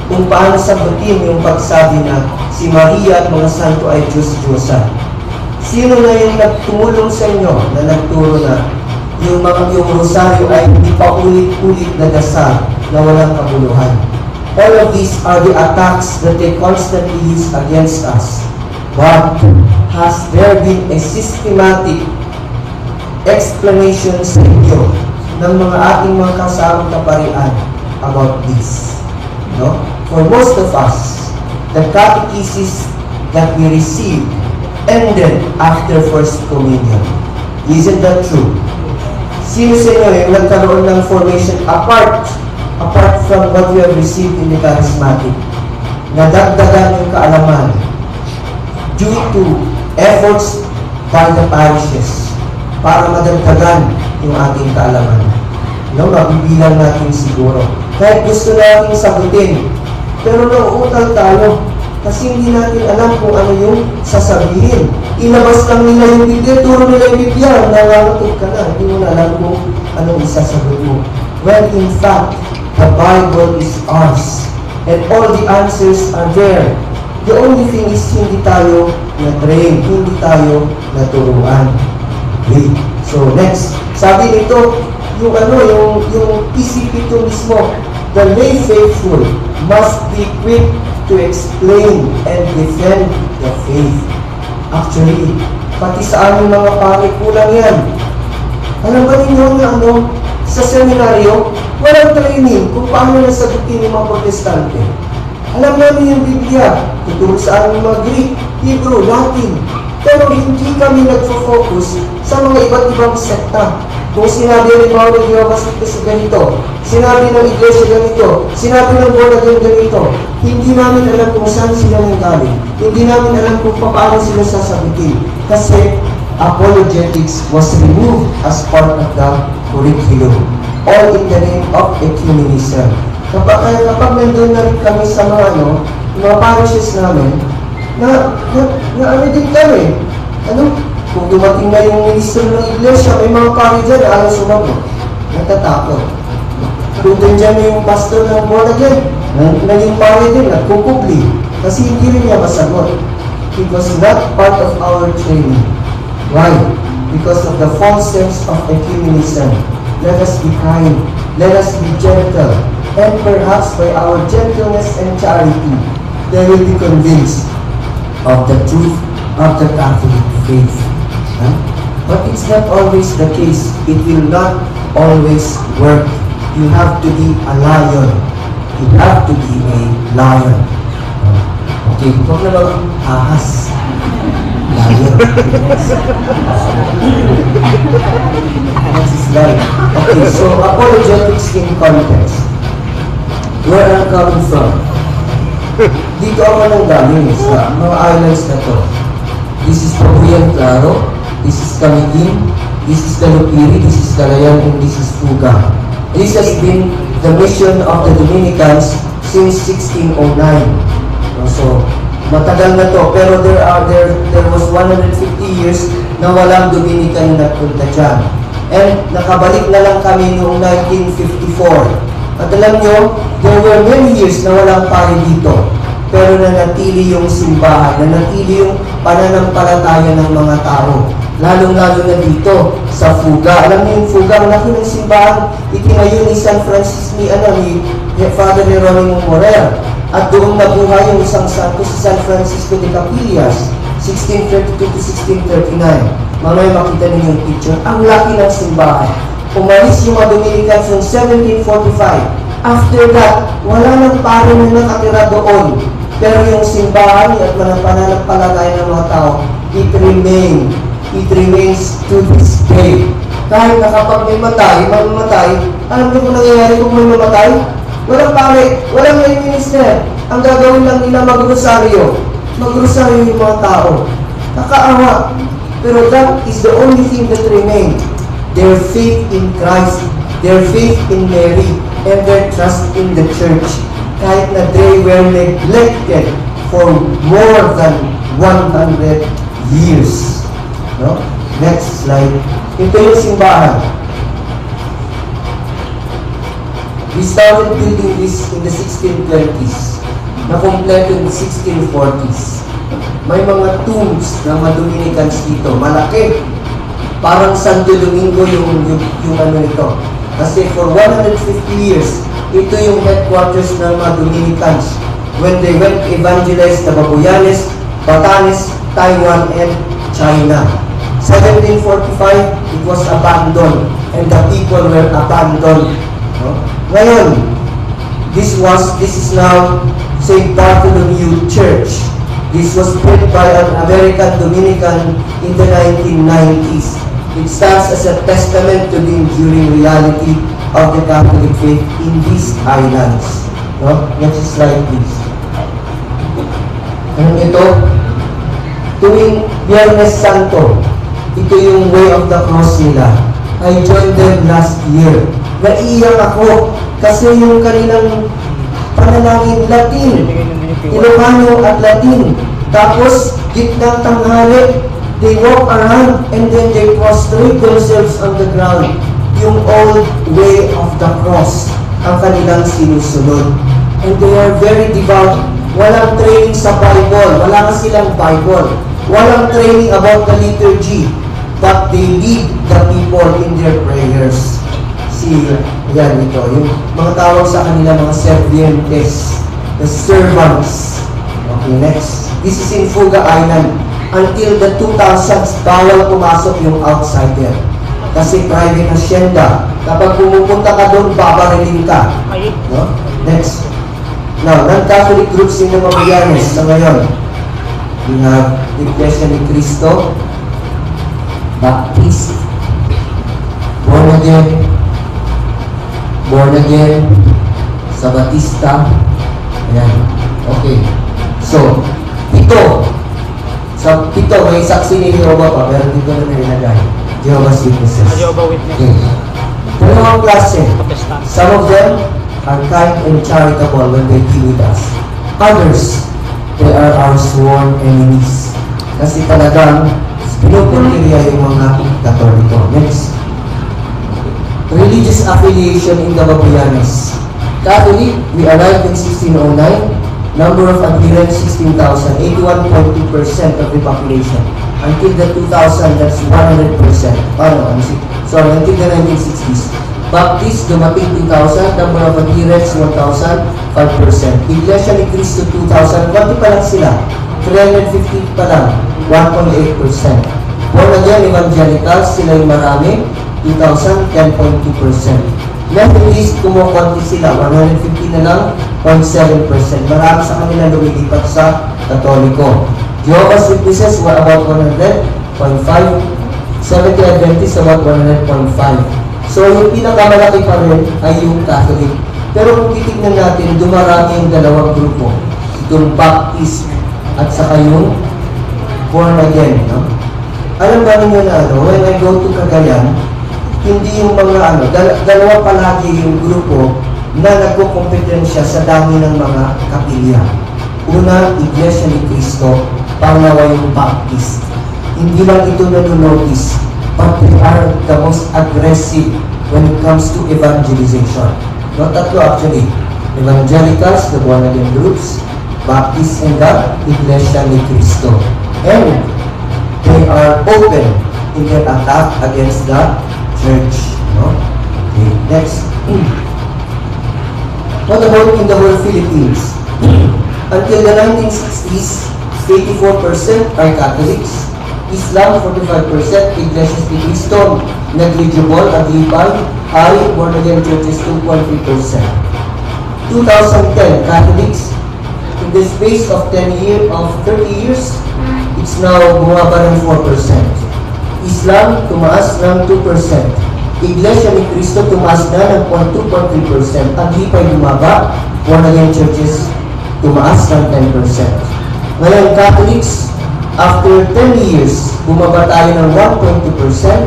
kung paano sagutin yung pagsabi na si Maria at mga santo ay Diyos-Diyosa? Sino na yung nagtumulong sa inyo na nagturo na yung rosaryo ay hindi pa ulit-ulit na dasal na walang kabuluhan? All of these are the attacks that they constantly use against us. But has there been a systematic explanation sa inyo ng mga ating mga kasamang kaparian about this? No? For most of us, the catechesis that we received ended after First Communion. Isn't that true? Sino sa inyo yung nagkaroon ng formation apart from what we have received in the charismatic? Nadagdagan yung kaalaman due to efforts by the parishes para madagdagan yung ating kaalaman. No, mabibilang natin siguro. Kahit gusto natin sagutin, pero nauutal tayo kasi hindi natin alam kung ano yung sasabihin. Ilabas lang nila yung Biblia, turo nila yung Biblia, nangangatog ka na, hindi mo na alam kung anong isasagot mo. Well, in fact, the Bible is ours, and all the answers are there. The only thing is hindi tayo na-train, hindi tayo naturuan. Okay. So next, sabi nito, yung PCP2 mismo, the lay faithful must be quick to explain and defend the faith. Actually, pati sa aming mga pari, kulang yan. Alam ba ninyo na sa seminaryo, walang training kung paano nasagutin yung mga protestante. Alam namin yung Biblia, tuturo sa aming mga Greek, Hebrew, Latin. Pero hindi kami nagfo-focus sa mga iba't ibang sekta. Kung sinabi ni Mauro de Jehovah's Witness ganito, sinabi ng iglesia ganito, sinabi ng Born Again ganito, hindi namin alam kung saan sila nanggaling. Hindi namin alam kung paano sila sasagutin. Kasi apologetics was removed as part of the curriculum. All in the name of ecumenism. Kapag nandun na rin kami sa mga parishes namin, na din kami. Kung dumating na yung ministro ng iglesia, may mga pari dyan na ayaw sumagot. Natatakot. Kung dyan yung pastor ng Born Again, naging pari din, nagkukubli. Kasi hindi rin niya masagot. It was not part of our training. Why? Because of the false sense of ecumenism. Let us be kind. Let us be gentle. And perhaps by our gentleness and charity, they will be convinced of the truth of the Catholic faith. Huh? But it's not always the case. It will not always work. You have to be a lion. You have to be a lion. Okay, huwag na lang ahas. Lion. Next slide. Okay, so apologetics in context. Where I'm coming from? Dito ako nang galing sa mga islands na to. This is Pabuyan Claro, this is Camiguin, this is Calupiri, this is Calayan, and this is Fuga. This has been the mission of the Dominicans since 1609. So, matagal na to, pero there was 150 years na walang Dominican na nagpunta dyan. And nakabalik na lang kami noong 1954. At alam nyo, there were many years na walang pari dito. Pero nanatili yung simbahan, nanatili yung pananampalataya ng mga tao. Lalong-lalo na dito sa Fuga. Alam niyo yung Fuga, ang laki ng simbahan, itinayo ni San Francis ni Father Jeronimo Morer. At doon nabuhay yung isang santo si San Francisco de Capillas, 1632 to 1639. Mamaya makita niyo yung picture. Ang laki ng simbahan. Umalis yung mga Dominicans noong 1745. After that, wala nang pare na nakatira doon. Pero yung simbahan at mga pananampalataya ng mga tao, it remains to this day. Kahit na kapag may mamamatay, alam niyo kung nangyayari kung may mamatay? Walang pare, walang lay minister. Ang gagawin lang nila magrosaryo. Magrosaryo yung mga tao. Nakaawa. Pero that is the only thing that remained. Their faith in Christ, their faith in Mary, and their trust in the church. Kahit na they were neglected for more than 100 years. No? Next slide. Ito yung simbahan. We started building this in the 1620s. Na-kompleto in the 1640s. May mga tombs ng mga Dominicans dito. Malaki. Parang Santo Domingo yung ano nito. Kasi for 150 years, ito yung headquarters ng mga Dominicans when they went to evangelize the Babuyanes, Batanes, Taiwan, and China. 1745, it was abandoned and the people were abandoned. No? Ngayon, this is now St. Bartholomew Church. This was built by an American Dominican in the 1990s. It stands as a testament to the enduring reality of the Catholic faith in these islands. No? Next slide, please. Ano ito? Tuwing Biyernes Santo, ito yung Way of the Cross nila. I joined them last year. Naiiyak ako kasi yung kanilang panalangin Latin, Ilocano at Latin. Tapos, gitnang tanghali, they walk around and then they prostrate themselves on the ground. Yung old way of the cross ang kanilang sinusunod. And they are very devout. Walang training sa Bible. Wala ka silang Bible. Walang training about the liturgy. But they lead the people in their prayers. See, yan ito. Yung mga tawag sa kanila mga servientes. The servants. Okay, next. This is in Fuga Island. Until the 2000s, bawal pumasok yung outsider. Kasi private hacienda. Kapag pumupunta ka doon, babarilin ka. No? Next. Now, non-Catholic groups in the Magallanes na ngayon. We have Iglesia ni Cristo, Baptist, Born Again, Sabatista. Ayan. Okay. So, ito. So, ito, may saksi ni Jehovah pa, pero dito na nilagay. Jehovah's Witnesses. Jehovah Witness. Okay. Dalawang klase. Some of them are kind and charitable when they deal with us. Others, they are our sworn enemies. Kasi talagang pinupuliriya yung mga Katoliko. Next. Religious affiliation in the Babuyanes. Catholic, we arrived in 1609. Number of adherents, 16,000, 81.2% of the population. Until the 2000, that's 100%. Oh no, sorry, until the 1960s. Baptist, dumating 2,000, number of adherents, 1,000, 5%. Iglesia ni Cristo, 2,000, konti pa lang sila. 350 pa lang, 1.8%. Born again evangelicals, sila yung marami, 2,000, 10.2%. Methodist, kumukonti sila, 150 na lang, 0.7%. Marami sa kanila lumilipat sa Katoliko. Jehovah's Witnesses were about 100.5. Seventh-day Adventists about 100.5. So, yung pinakamalaki pa rin ay yung Catholic. Pero kung titignan natin, dumarami yung dalawang grupo. Itong Baptist at saka yung born again. No? Alam ba ninyo na when I go to Cagayan, hindi yung mga dalawa palagi yung grupo na nagkukompetensya sa dami ng mga kapilya. Una, Iglesia ni Cristo, pangalawa yung Baptist. Hindi lang ito nanonotice, but they are the most aggressive when it comes to evangelization. No, tatlo actually. Evangelicals, the born again groups, Baptists, and the Iglesia ni Cristo. And they are open in their attack against the church. No? Okay, next. What about in the whole Philippines? Until the 1960s, 84% are Catholics, Islam 45%, Iglesia ni Cristo negligible, Aglipay, high, born again churches 2.3%. 2010, Catholics, in the space of 30 years, it's now bumaba ng 4%. Islam, tumaas ng 2%. Iglesia ni Cristo, tumaas na ng 2.3%. Aglipay, bumaba. Born again churches, tumaas ng 10%. Ngayon, Catholics, after 10 years, bumaba tayo ng 1.2%.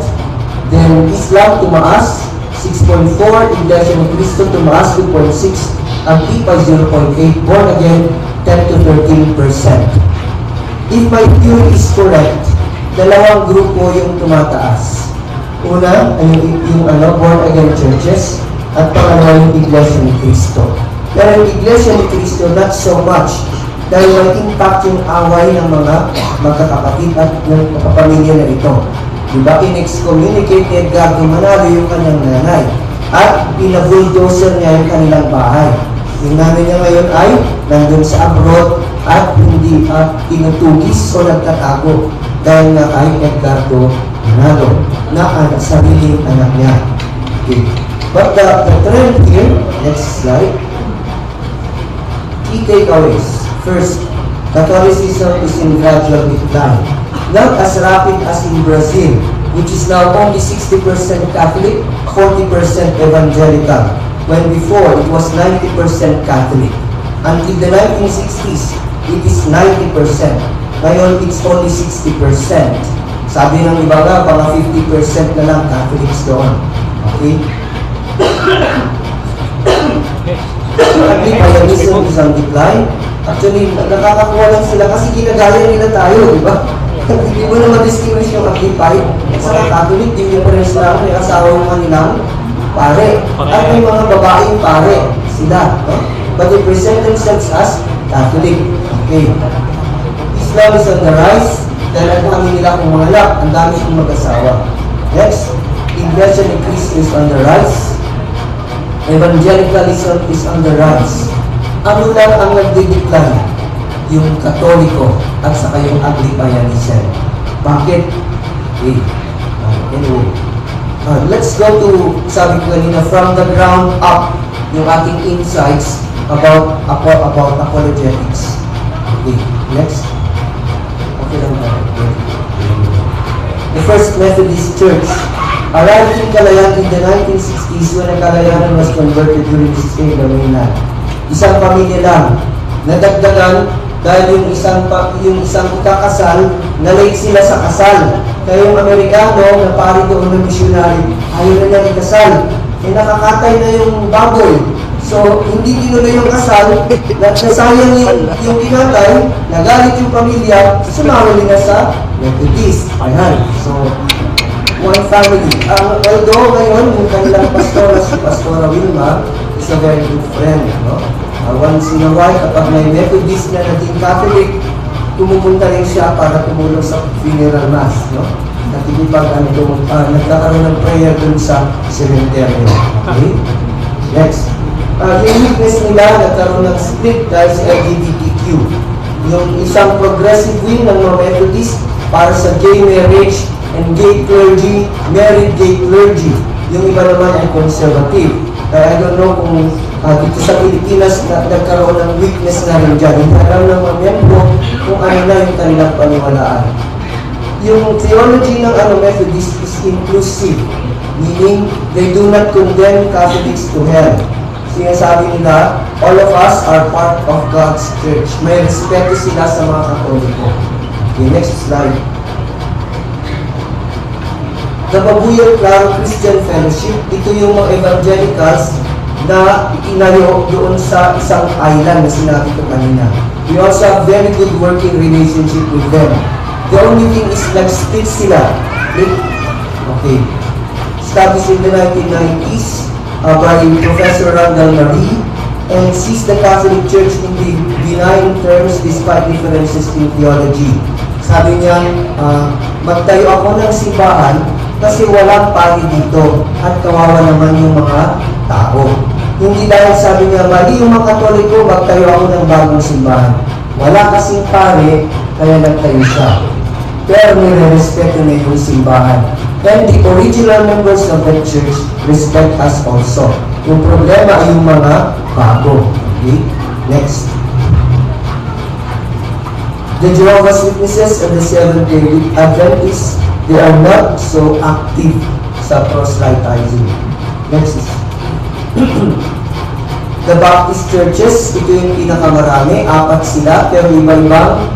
Then, Islam, tumaas 6.4%. Iglesia ni Cristo, tumaas 2.6%. Aglipay, 0.8%. Born again, 10 to 13%. If my theory is correct, dalawang grupo yung tumataas. Una, yung born again churches, at pangalawa yung Iglesia ni Cristo. Pero yung Iglesia ni Cristo, not so much, dahil may impact yung away ng mga magkakapatid at ng kapamilya na ito. Diba? In-excommunicate ni Edgardo Manalo yung kanyang nanay at pinabulldozer niya yung kanilang bahay. Yung nanay niya ngayon ay nandun sa abroad at hindi tinutugis o nagtatago dahil nga kay Edgardo Manalo na sariling anak niya. Okay. But the trend here, next slide, key takeaways. First, Catholicism is in gradual decline. Not as rapid as in Brazil, which is now only 60% Catholic, 40% evangelical, when before it was 90% Catholic. Until the 1960s, it is 90%. Ngayon, it's only 60%. Sabi ng iba nga, mga 50% na lang Catholics doon. Okay? Anglicanism is on decline. Actually, nakakakuha lang sila kasi ginagaya nila tayo, di ba? Hindi mo na ma-distinguish yung Aglipay sa Catholic, yung difference lang, may asawa yung kanilang pare. At may mga babaeng pare sila. No? But they present themselves as Catholic. Okay. Islam is on the rise, dahil ang dami nila kung mga lap, ang dami kong mag-asawa. Next, Iglesia ni Cristo is on the rise. Evangelicalism is on the rise. Ano lang ang nagdi-decline? Yung Katoliko at saka yung Aglipayanism. Bakit? Okay. Anyway. Let's go to, sabi ko kanina, from the ground up, yung ating insights about apologetics. Okay. Next. Okay lang ba? The First Methodist Church arrived in Calayan in the 1960s when a Calayanan was converted during the stay in the mainland. Isang pamilya lang, nadagdagan dahil yung isang ikakasal, na-late sila sa kasal. Kaya yung Amerikano na pari doon ng missionary, ayaw na niya ikasal. Eh nakakatay na yung baboy. So, hindi tinuloy yung kasal, nasayang yung kinatay, nagalit yung pamilya, sumawali na sa Methodist. Ayan. So, one family. Although ngayon, yung kanilang pastora, si Pastora Wilma, is a very good friend. No? Once in a while, kapag may Methodist na naging Catholic, pumupunta rin siya para tumulong sa funeral mass, no? Nakikipag, nagkakaroon ng prayer dun sa cemetery. Okay? Next. Yung weakness nila, nagkaroon ng split dahil sa LGBTQ. Yung isang progressive wing ng mga Methodist para sa gay marriage and gay clergy, married gay clergy. Yung iba naman ay conservative. I don't know kung dito sa Pilipinas nagkaroon ng weakness na rin dyan. Hindi alam ng mga membro kung ano na yung kanilang paniwalaan. Yung theology ng Methodist is inclusive, meaning they do not condemn Catholics to hell. Sinasabi nila, all of us are part of God's church. May respeto sila sa mga Katoliko. Okay, next slide. The Babuyan Claro Christian Fellowship, ito yung mga evangelicals na itinayo doon sa isang island na sinabi ko kanina. We also have very good working relationship with them. The only thing is nag-split sila. Okay. Established in the 1990s by Professor Randall Marie and sees the Catholic Church in the benign terms despite differences in theology. Sabi niya, magtayo ako ng simbahan kasi walang pari dito at kawawa naman yung mga tao. Hindi dahil sabi niya, mali yung mga Katoliko, magtayo ako ng bagong simbahan. Wala kasing pare, kaya nagtayo siya. Pero nire-respeto na yung simbahan. And the original members of the church respect us also. Yung problema ay yung mga bago. Okay? Next. The Jehovah's Witnesses and the Seventh-day Adventists, they are not so active sa proselytizing. Next. The Baptist churches, ito yung pinakamarami, 4 sila, pero iba-ibang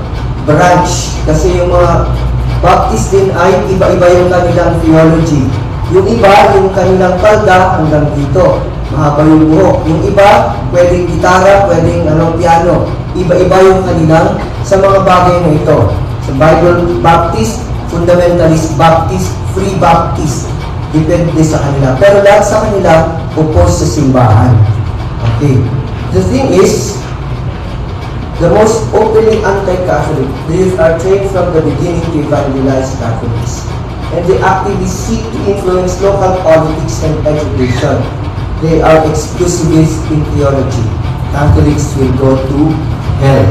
branch. Kasi yung mga Baptist din ay iba-iba yung kanilang theology. Yung iba, yung kanilang palda hanggang dito. Mahaba yung buhok. Yung iba, pwedeng gitara, pwedeng piano. Iba-iba yung kanilang sa mga bagay na ito. Sa Bible Baptist, Fundamentalist Baptist, Free Baptist. Depende sa kanila. Pero lahat sa kanila, opposed sa simbahan. Okay. The thing is, the most openly anti-Catholic, they are trained from the beginning to evangelize Catholics. And they actively seek to influence local politics and education. They are exclusivists in theology. Catholics will go to hell.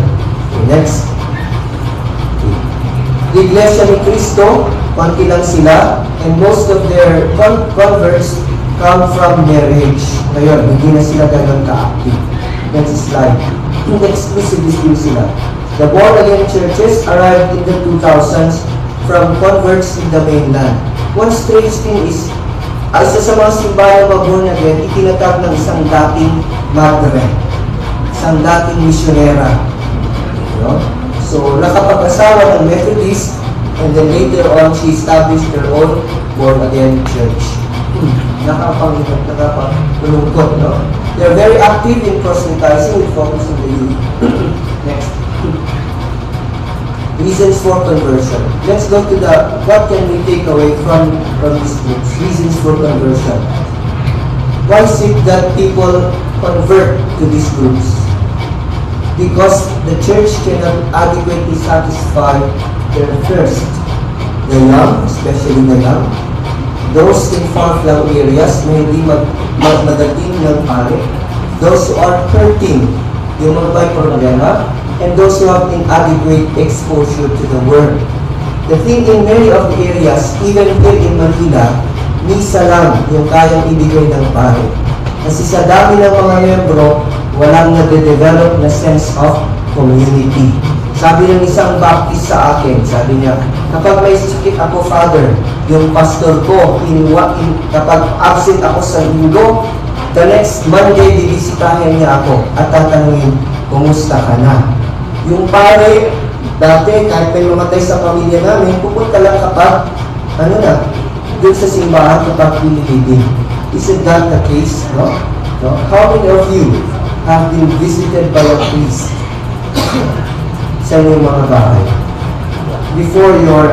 Okay, next. Okay. The Iglesia ni Cristo, konti lang sila, and most of their converts come from marriage. Ngayon, hindi na sila ganun ka-active. Next slide. Exclusivist din sila. The born-again churches arrived in the 2000s from converts in the mainland. One strange thing is, isa sa mga simbahan na born-again, itinatag ng isang dating madre, isang dating misyonera. So, nakapag-asawa ng Methodist, and then later on, she established her own born-again church. Nakapag-lungkot, no? They are very active in proselytizing with focus on the youth. Next. Reasons for conversion. Let's go to what can we take away from these groups? Reasons for conversion. Why is it that people convert to these groups? Because the church cannot adequately satisfy their thirst. The young, especially the young, those in far-flung areas, may hindi magmadating ng pare. Those who are hurting, yung mga may problema, and those who have inadequate exposure to the Word. The thing in many of the areas, even here in Manila, misa lang yung kayang ibigay ng pare. Kasi sa dami ng mga membro, walang nade-develop na sense of community. Sabi ng isang Baptist sa akin, sabi niya, kapag may sakit ako, Father, yung pastor ko, kapag absent ako sa linggo, the next Monday, bibisitahin niya ako at tatanungin, kumusta ka na? Yung pare, dati, kahit may mamatay sa pamilya namin, pupunta lang kapag, dun sa simbahan kapag pinilibing. Isn't that the case? No? How many of you have been visited by a priest sa inyong mga bahay? Before you're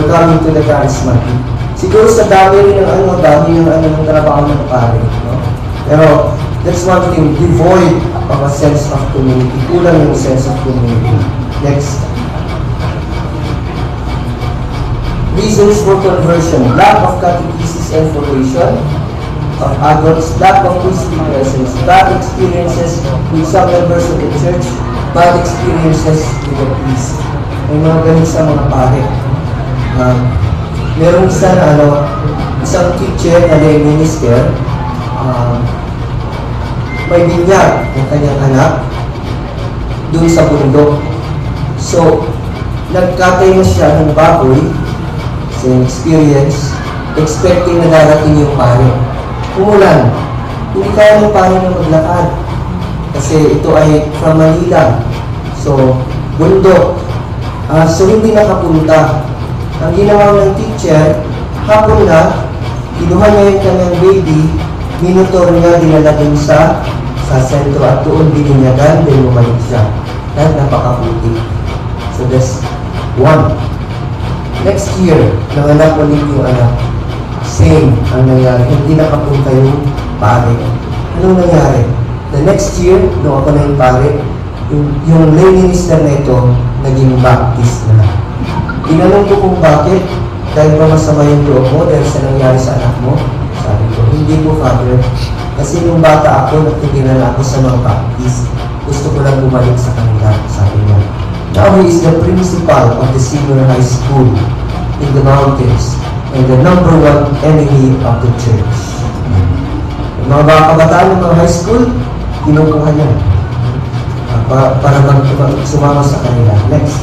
coming to the charismatic. Siguro sa dami rin ng ng trabaho ng pare. No? Pero That's one thing, devoid of a sense of community. Kulang yung sense of community. Next. Reasons for conversion: lack of catechesis and formation of adults, lack of priestly presence, bad experiences with some members of the church, bad experiences with the priest. May mga ganun sa mga pare. Merong isa na isang teacher na lay minister, may binyag ng kanyang anak dun sa bundok. So, nagkatay na siya ng baboy, same experience, expecting na darating yung pare. Umulan, hindi kaya ng pare na maglakad. Kasi ito ay from Manila. So, bundok. So, hindi nakapunta. Ang ginawa ng teacher, hapon na, kinuha niya yung kanyang baby, minutor niya, dinala din sa sentro at doon bininyagan, din bumalik siya. Dahil napakaputi. So, that's one. Next year, nanganak ulit yung anak. Same ang nangyari. Hindi nakapunta yung pare. Anong nangyari? The next year, nung ako na yung pare, yung lay minister na ito, naging baptist na. Tinanong ko kung bakit, dahil ba masama yung loob mo dahil sa nangyari sa anak mo? Sabi ko, hindi po, Father. Kasi nung bata ako, nagtigilan ako sa mga baptist. Gusto ko lang bumalik sa kanila, sabi niya. Now he is the principal of the senior high school in the mountains and the #1 enemy of the church. Yung mga kabataan ng mga high school, kinukuha niya para sumama sa kanila. Next.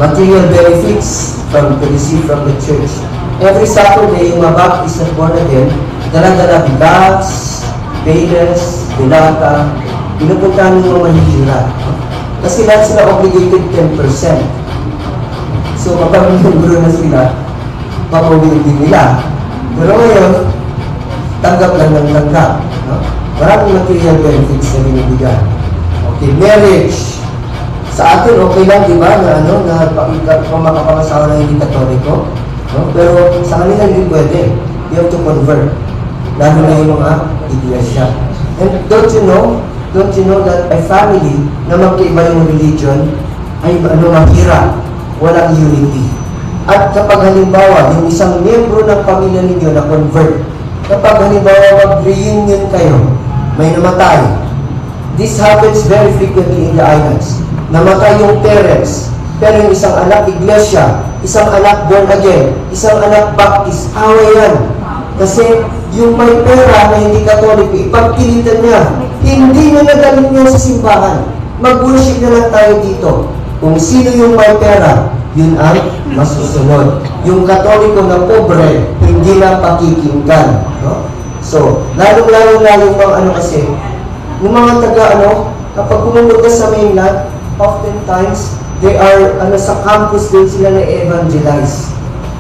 Material benefits to receive from the church. Every Saturday, yung mga Baptist at born again, dala-dala bigas, payless, dilata, pinupuntahan ng mga mahihirap. Kasi lahat sila obligated 10%. So, kapag guro na sila, papawin din nila. Pero ngayon, tanggap lang ng tanggap. No? Maraming material benefits na binibigyan. Okay, marriage. Sa atin, okay lang, di ba, na kung makapangasawa na hindi Katoliko. No? Pero sa kanila hindi pwede. You have to convert. Lalo na yung mga iglesia. And don't you know that a family na magkaiba yung religion ay mahirap, walang unity. At kapag halimbawa, yung isang miyembro ng pamilya ninyo na convert, kapag halimbawa mag-reunion kayo, may namatay. This happens very frequently in the islands. Namatay yung parents, pero yung isang anak iglesia, isang anak born again, isang anak baptist, away yan. Kasi yung may pera na hindi Katoliko, ipagpilitan niya. Hindi niya nadalhin niya sa simbahan. Mag-worship na lang tayo dito. Kung sino yung may pera, yun ang masusunod. Yung Katoliko na pobre, hindi na pakikinggan. No? So, lalong-lalo na yung mga kasi, yung mga kapag pumunta ka sa mainland, oftentimes, they are, sa campus din sila na evangelize.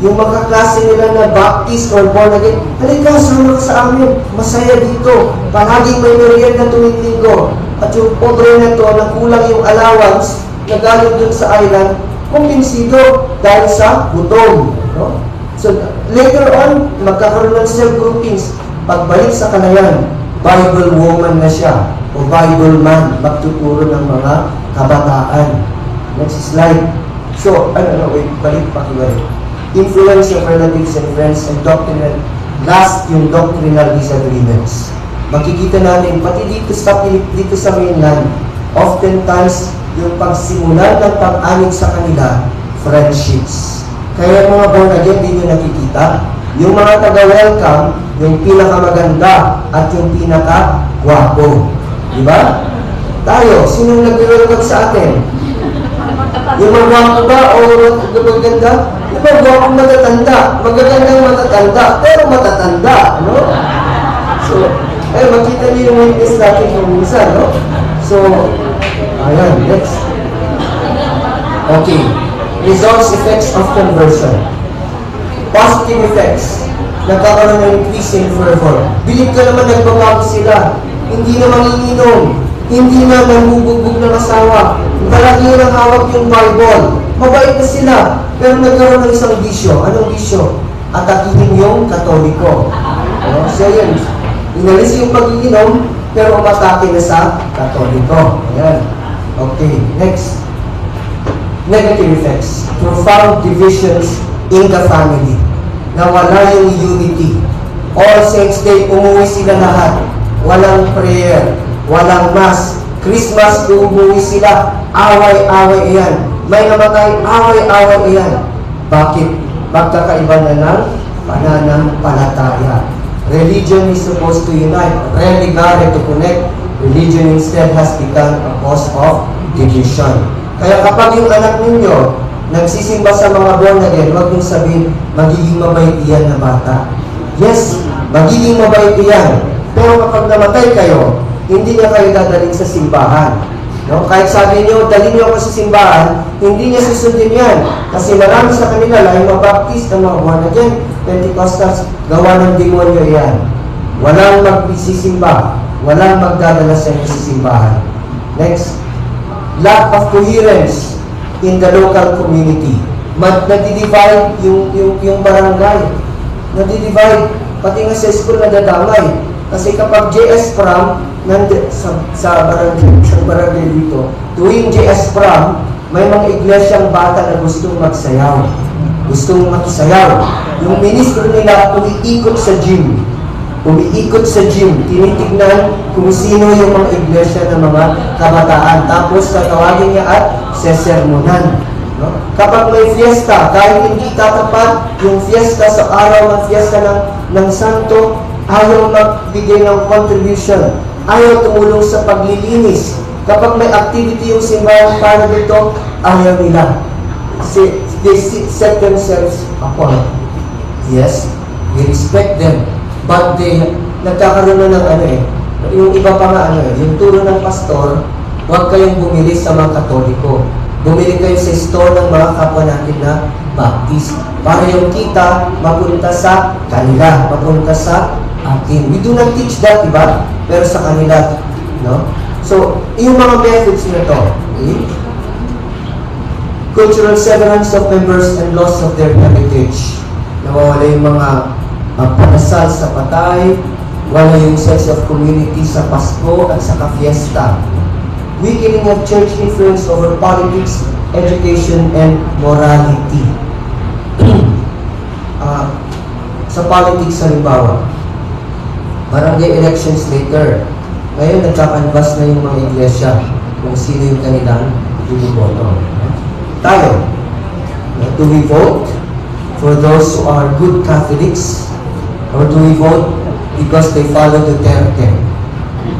Yung mga klase nila na Baptist or born again, halika, sumama sa amin, masaya dito, palaging may merienda tuwing linggo. At yung pobre na to, na kulang yung allowance, na galing dun sa island, kumbinsido dahil sa gutom. No? So, later on, magkakaroon ng self-groupings. Pagbalik sa Kanayan, Bible woman na siya, o Bible man, magtuturo ng mga kabataan. Next slide. So, balik pa kiwari. Influence of relatives and friends and doctrinal, last yung doctrinal disagreements. Makikita natin, pati dito sa mainland, oftentimes, yung pagsimula ng pag-anig sa kanila, friendships. Kaya mga born again, di nyo nakikita, yung mga taga-welcome, yung pinakamaganda at yung pinaka-gwapo. Diba? Tayo, sinong nag-welcome sa atin? Yung magwapo ba o magaganda? Diba, gwapong matatanda? Magagandang matatanda, pero matatanda, no? So, makita niyo yung witness natin yung isa, no? So, ayan, next. Okay. Results, effects of conversion. Positive effects. Nagkakaroon ng increasing fervor. Bilib ka naman nagbabago sila. Hindi na manginginom. Hindi na nangubugbog ng asawa. Palagi nang hawak yung Bible. Mabait na sila. Pero nagkaroon ng isang bisyo. Anong bisyo? Atakihin yung Katoliko. So yun. Inalis yung pag-iinom, pero umatake na sa Katoliko. Ayan. Okay, next. Negative effects. Profound divisions in the family. Nawala yung unity. All Saints Day, umuwi sila lahat. Walang prayer, walang mass. Christmas, umuwi sila. Away-away iyan. May namatay, away-away iyan. Bakit? Magkakaiba na ng pananampalataya. Religion is supposed to unite, religare to connect. Religion instead has become a cause of division. Kaya kapag yung anak ninyo nagsisimba sa mga born again, huwag niyong sabihin, magiging mabait iyan na bata. Yes, magiging mabait iyan. Pero kapag namatay kayo, hindi niya kayo dadalhin sa simbahan. No? Kahit sabi niyo, dalhin niyo ako sa simbahan, hindi niya susundin yan. Kasi marami sa kanila ay mabaptist ng mga born again, Pentecostals, gawa ng demonyo yan. Walang magsisimba, walang magdadala sa inyo sa simbahan. Next, lack of coherence in the local community. Nadi-divide yung barangay. Nadi-divide, pati nga sa school nadadamay. Kasi kapag JS Prom, sa barangay dito, tuwing JS Prom, may mga iglesyang bata na gustong magsayaw. Gustong magsayaw. Yung ministro nila umiikot sa gym. Umiikot sa gym. Tinitignan kung sino yung mga iglesia ng mga kabataan. Tapos tatawagin niya at sesermonan. No? Kapag may fiesta, kahit hindi tatapat yung fiesta sa araw ng fiesta ng santo, ayaw magbigay ng contribution. Ayaw tumulong sa paglilinis. Kapag may activity yung simbahan para dito, ayaw nila. They set themselves apart. Yes, we respect them. But nagkakaroon na ng yung iba pa nga yung turo ng pastor, huwag kayong bumili sa mga Katoliko. Bumili kayo sa store ng mga kapwa natin na Baptist. Para yung kita mapunta sa kanila, mapunta sa atin. We do not teach that, diba? Pero sa kanila, no? So, yung mga methods na to, okay? Cultural severance of members and loss of their heritage. Nawawala yung mga panasal sa patay, wala yung sense of community sa Pasko at sa fiesta. Weakening of church influence over politics, education, and morality. Sa politics, halimbawa, barangay elections later. Ngayon, nagkakanvas na yung mga iglesia kung sino yung kanilang biniboto. Tayo, do we vote for those who are good Catholics? Or do we vote because they follow Duterte?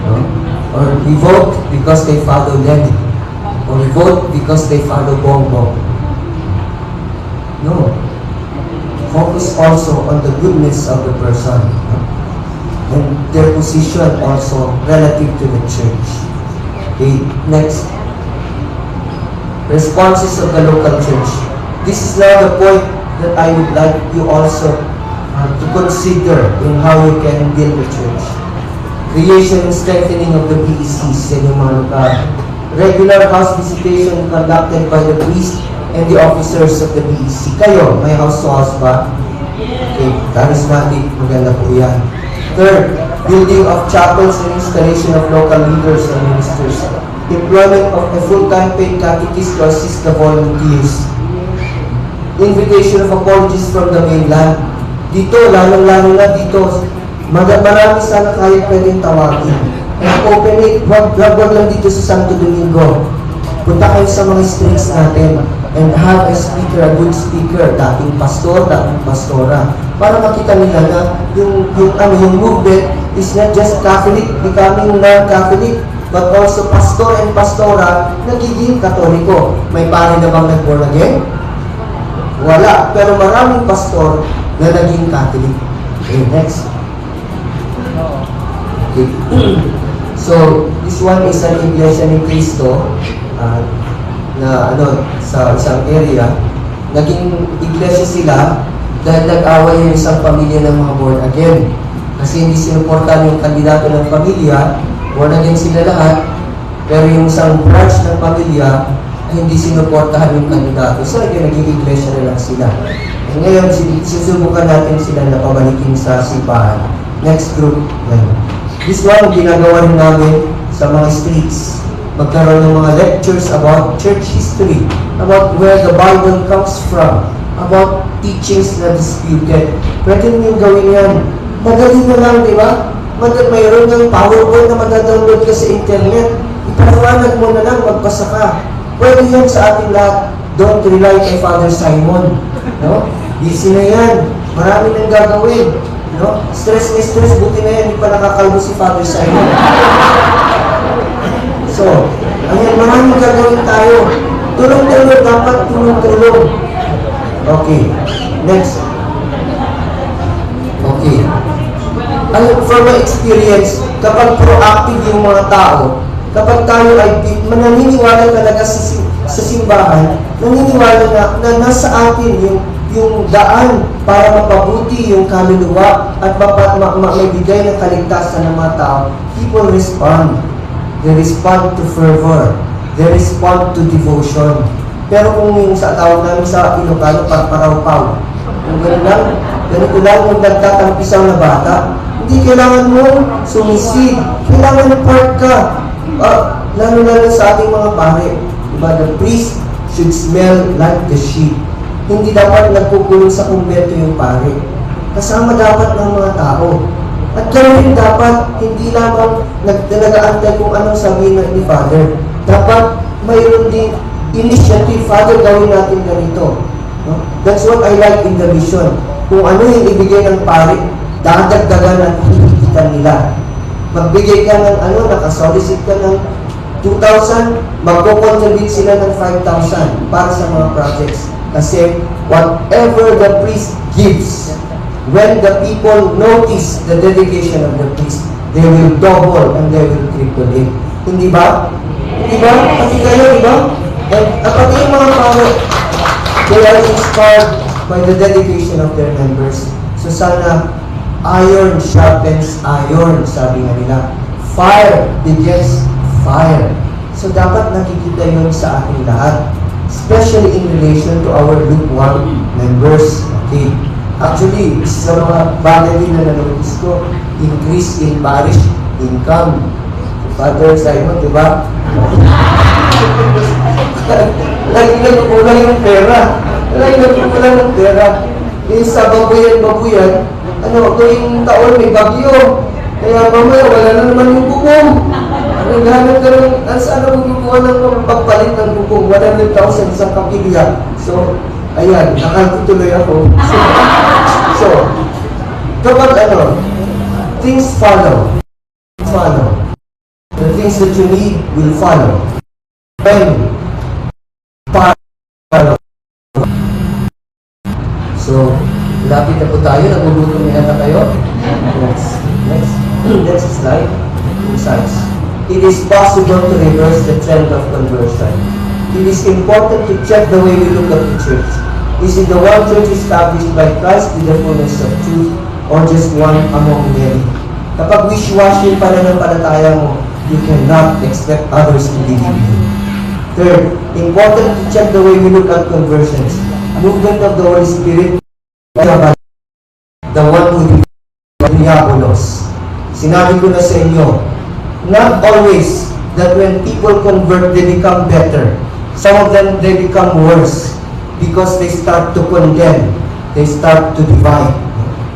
No? Or we vote because they follow Lenny? Or we vote because they follow Bongbong? No. Focus also on the goodness of the person. No? And their position also relative to the church. Okay, next. Responses of the local church. This is now the point that I would like you also to consider in how you can build the church. Creation and strengthening of the PECs sa inyong mga lugar. Regular house visitation conducted by the priest and the officers of the PEC. Kayo, may house to house ba? Okay, charismatic, maganda po yan. Third, building of chapels and installation of local leaders and ministers. Employment of a full-time paid catechist to assist the volunteers. Invitation of apologies from the mainland. Dito, lalong-lalo na dito, marami sana kayo pwedeng tawagin. Open it, wag lang dito sa Santo Domingo. Punta kayo sa mga streets natin and have a speaker, a good speaker, dating pastor, dating pastora. Para makita nila na yung movement is not just Catholic becoming non-Catholic, but also pastor and pastora nagiging Katoliko. May pare na bang nag-born again? Wala. Pero maraming pastor na naging Catholic. Okay, next. Okay. So, this one is an Iglesia ni Cristo na sa isang area. Naging iglesia sila dahil nag-away yung isang pamilya ng mga born again. Kasi hindi sinuportahan yung kandidato ng pamilya, born again sila lahat, pero yung isang branch ng pamilya ay hindi sinuportahan yung kandidato. So, naging iglesia na lang sila. And ngayon, sinusubukan natin sila na pabalikin sa simbahan. Next group. Yan. This one, ginagawa rin namin sa mga streets. Magkaroon ng mga lectures about church history, about where the Bible comes from, about teachings na disputed. Pwede nyo gawin yan. Madali na lang, di ba? Mayroon ng PowerPoint na madadownload ka sa internet. Ipanawanag mo na lang, magbasa ka. Pwede yan sa ating lahat. Don't rely kay Father Simon. No? Busy na yan. Marami nang gagawin. No? Stress na stress, buti na yan. Hindi pa nakakalbo si Father Simon. So, ayan, maraming gagawin tayo. Tulong-tulong, dapat tulong-tulong. Okay. Next. Okay. From my experience, kapag proactive yung mga tao, kapag tayo ay naniniwala talaga sa simbahan, naniniwala na nasa atin yung daan para mapabuti yung kaluluwa at maibigay ng kaligtasan ng mga tao, people respond. They respond to fervor. They respond to devotion. Pero kung yung sa tawag namin sa Ilocano, parparaw-paw, kung ganito lang yung nagtatampisaw na bata, hindi kailangan mo sumisid. Kailangan part ka. Lalo-lalo sa ating mga pare. Diba? The priest should smell like the sheep. Hindi dapat nagkukulong sa kumbento yung pare. Kasama dapat ng mga tao. At gawin dapat, hindi lamang nag-aantay kung anong sabihin ni Father. Dapat mayroon din initiative, Father, gawin natin ganito. No? That's what I like in the mission. Kung ano yung ibigay ng pare, dadagdagan at hihigitan nila. Magbigay ka ng nakasolicit ka ng 2,000, magko-contribute sila ng 5,000 para sa mga projects. Kasi whatever the priest gives, when the people notice the dedication of the priest, they will double and they will triple it. Hindi ba? Hindi ba? Pati kayo, di ba? At pati yung mga pare, they are inspired by the dedication of their members. So sana, iron sharpens iron, sabi nga nila. Fire begets fire. So dapat nakikita yun sa ating lahat. Especially in relation to our lukewarm members. Okay. Actually, sa mga bagay din na nanonotis ko, increase in parish income. Father Simon, di ba? Lagi nagkukulang yung pera. Lagi nagkukulang yung pera. Sa babuyan, tuwing taon may bagyo. Kaya mamaya, wala na naman yung bubong. Naghanap ka rin, saan ang magkukuha ng pagpalit ng bubong? 100,000 isang kapilya. So, ayan, nakatutuloy ako. So, kapag things follow. The things that you need will follow. When follow. So, lapit na po tayo. Nagugutom na yata kayo. Next slide. Insights. It is possible to reverse the trend of conversion. It is important to check the way we look at the church. Is it the one church established by Christ with the fullness of truth, or just one among many? Kapag wish-wash yung pananampalataya mo, you cannot expect others to believe you. Third, important to check the way we look at conversions. Movement of the Holy Spirit, the one who Diabolos. Sinabi ko na sa inyo, not always that when people convert, they become better. Some of them, they become worse because they start to condemn. They start to divide.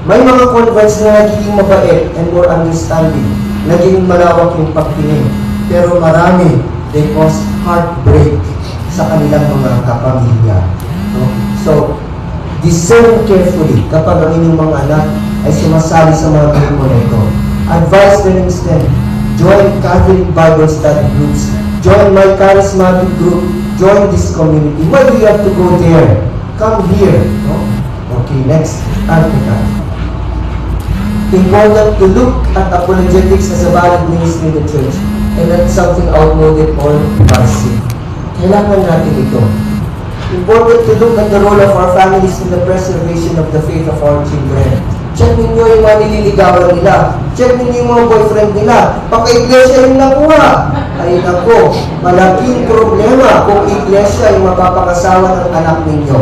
May mga converts na nagiging mabait and more understanding. Nagiging malawak yung pagtingin. Pero marami, they cause heartbreak sa kanilang mga kapamilya. So, discern carefully kapag ang inyong mga anak ay sumasali sa mga grupo na ito. Advise them instead. Join Catholic Bible study groups. Join my charismatic group. Join this community. Why do you have to go there? Come here. No? Okay, next. Antika. Important to look at apologetics as a valid ministry in the church and not something outmoded or passive. Kailangan natin ito. Important to look at the role of our families in the preservation of the faith of our children. Check ninyo yung mga nililigawan nila. Check ninyo yung mga boyfriend nila. Baka iglesia yung nakuha. Ay nako, malaking problema kung iglesia yung mapapakasawa ng anak ninyo.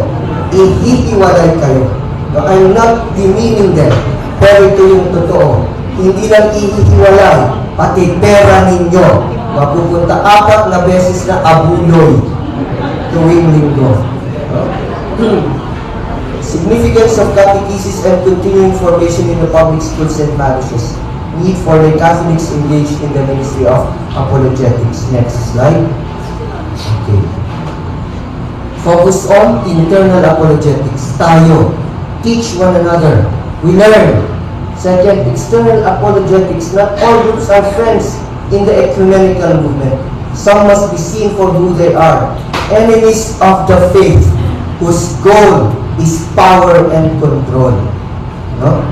Ihihiwalay kayo. I'm not demeaning them. Pero ito yung totoo. Hindi lang ihihiwalay, pati pera ninyo. Mapupunta 4 na beses na abuloy tuwing linggo. Significance of catechesis and continuing formation in the public schools and parishes. Need for the Catholics engaged in the ministry of apologetics. Next slide. Okay. Focus on internal apologetics. Tayo. Teach one another. We learn. Second, external apologetics. Not all groups are friends in the ecumenical movement. Some must be seen for who they are. Enemies of the faith, whose goal is power and control. No?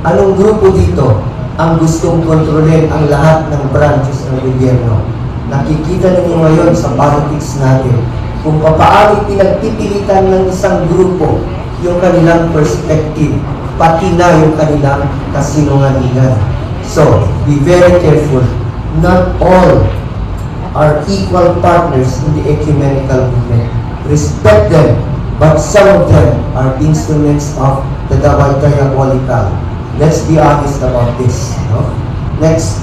Anong grupo dito ang gustong kontrolin ang lahat ng branches ng gobyerno? Nakikita ninyo ngayon sa politics natin kung paano pinagpipilitan ng isang grupo yung kanilang perspective, pati na yung kanilang kasinungalingan. So, be very careful. Not all are equal partners in the ecumenical movement. Respect them, but some of them are instruments of the diabolical. Let's be honest about this. No? Next.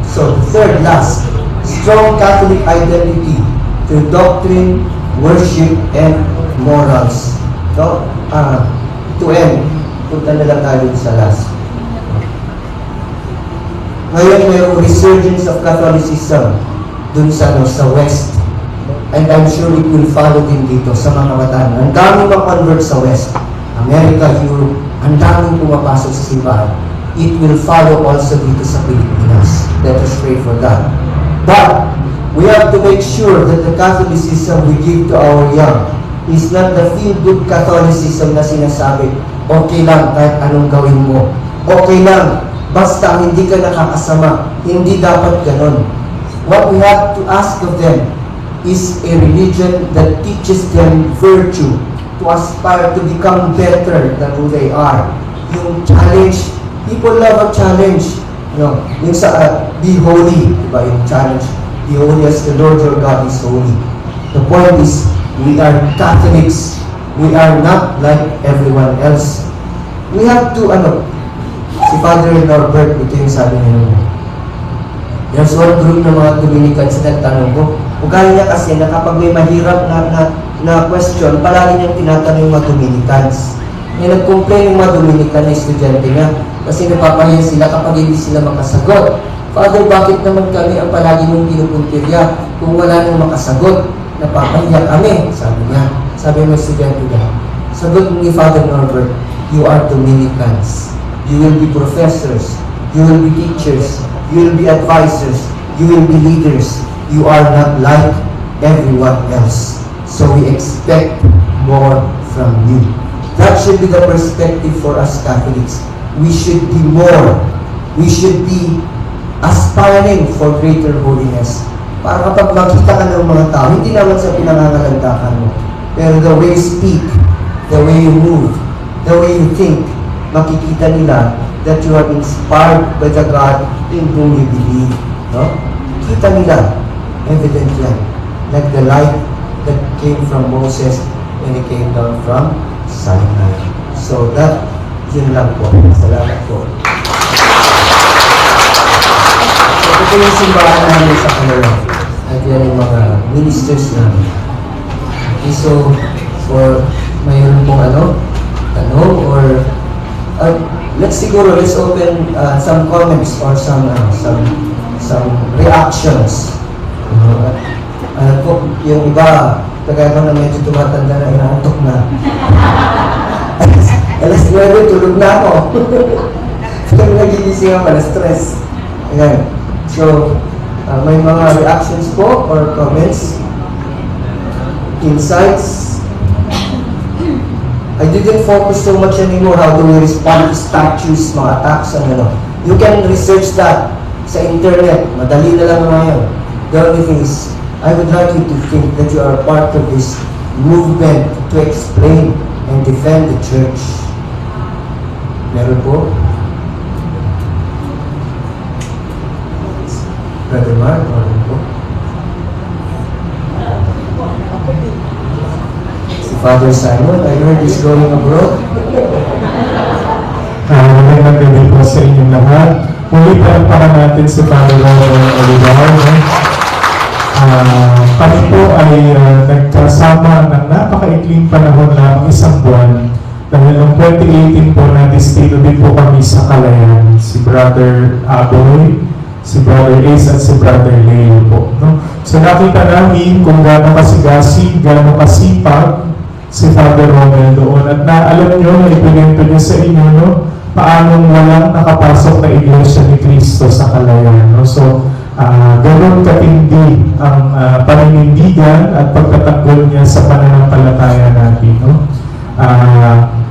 So, the third, last. Strong Catholic identity through doctrine, worship, and morals. So, to end, punta na lang tayo sa last. Ngayon, mayroong resurgence of Catholicism dun sa West. And I'm sure it will follow din dito sa mga kabataan. Ang daming mag-convert sa West. America, Europe, ang daming pumapasok sa simbahan. It will follow also dito sa Pilipinas. Let us pray for that. But, we have to make sure that the Catholicism we give to our young is not the feel-good Catholicism na sinasabi, okay lang kahit anong gawin mo. Okay lang, basta hindi ka nakakasama. Hindi dapat ganon. What we have to ask of them is a religion that teaches them virtue, to aspire to become better than who they are. Yung challenge, people love a challenge. You know, yung sa be holy, diba? Yung challenge, be holy as the Lord your God is holy. The point is, we are Catholics. We are not like everyone else. We have to, si Father Norbert, ito yung sabi niya. There's one group ng mga Dominicans na nagtanong ko, ugali niya kasi na kapag may mahirap na question, palagi niyang tinatanong yung mga Dominicans. May nag-complain yung mga Dominican na estudyante niya kasi napapahiya sila kapag hindi sila makasagot. Father, bakit naman kami ang palagi mong pinupuntirya kung wala nang makasagot? Napapahiya kami, sabi niya. Sabi ng estudyante niya, sagot ni Father Norbert, you are Dominicans. You will be professors. You will be teachers. You will be advisors. You will be leaders. You are not like everyone else. So we expect more from you. That should be the perspective for us Catholics. We should be more. We should be aspiring for greater holiness. Para kapag makita ka ng mga tao, hindi naman sa pinangangalandakan mo, pero the way you speak, the way you move, the way you think, makikita nila that you are inspired by the God in whom you believe. No? Kita nila, evident yan. Like the light that came from Moses when he came down from Sinai. So that, yun lang po. Salamat po. So ito yung simbahan namin sa kanila. At yan yung mga ministers namin. Okay, so, for mayroon pong tanong or let's open some comments or some reactions. Yung iba, kagaya ko na medyo tumatanda na, inaantok na. Alas 9, tulog na ako. Kaya nagigising ako, na-stress. Ayan. So, may mga reactions po or comments, insights. I didn't focus so much anymore how do we respond to statues, mga attacks, You can research that sa internet. Madali na lang ngayon. The only thing is, I would like you to think that you are part of this movement to explain and defend the church. Meron po? Brother Mark, meron po? Father Simon, I heard he's going abroad. Magandang gabi po sa inyong lahat. Muli palakpakan natin si Father Robert Olivar. No? Kami po ay nagkasama ng napakaikling panahon lamang isang buwan. Dahil noong 2018 po, na-destino din po kami sa Kalayaan. Si Brother Aboy, si Brother Ace at si Brother Leo po. No? So nakita namin kung gaano kasigasig, gaano kasipag si Father Romel doon. At naalam nyo, na ipinento niya sa inyo, no? Paanong walang nakapasok na Iglesia ni Cristo sa Kalayaan. No? So, ganoon katindi ang paninindigan at pagtatanggol niya sa pananampalataya natin. No?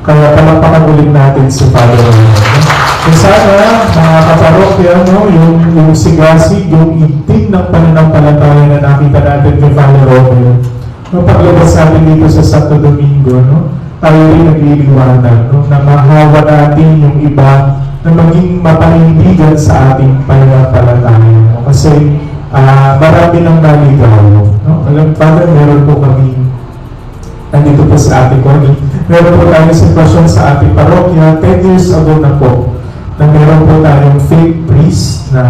Kaya palakpakan ulit natin si Father Romel. No? So sana, mga kaparokya, no? yung sigasig, yung itig ng pananampalataya na nakita natin kay Father Romel. No, paglabas natin dito sa Santo Domingo, no, tayo rin nagliliwanag, no, na mahawa natin yung iba na maging mapanindigan sa ating pananampalataya. No? Kasi marami nang naligaw. No? Alam, Father, meron po kami, nandito po sa ating kami, meron po tayong sitwasyon sa ating parokya, 10 years ago na po, na meron po tayong fake priest na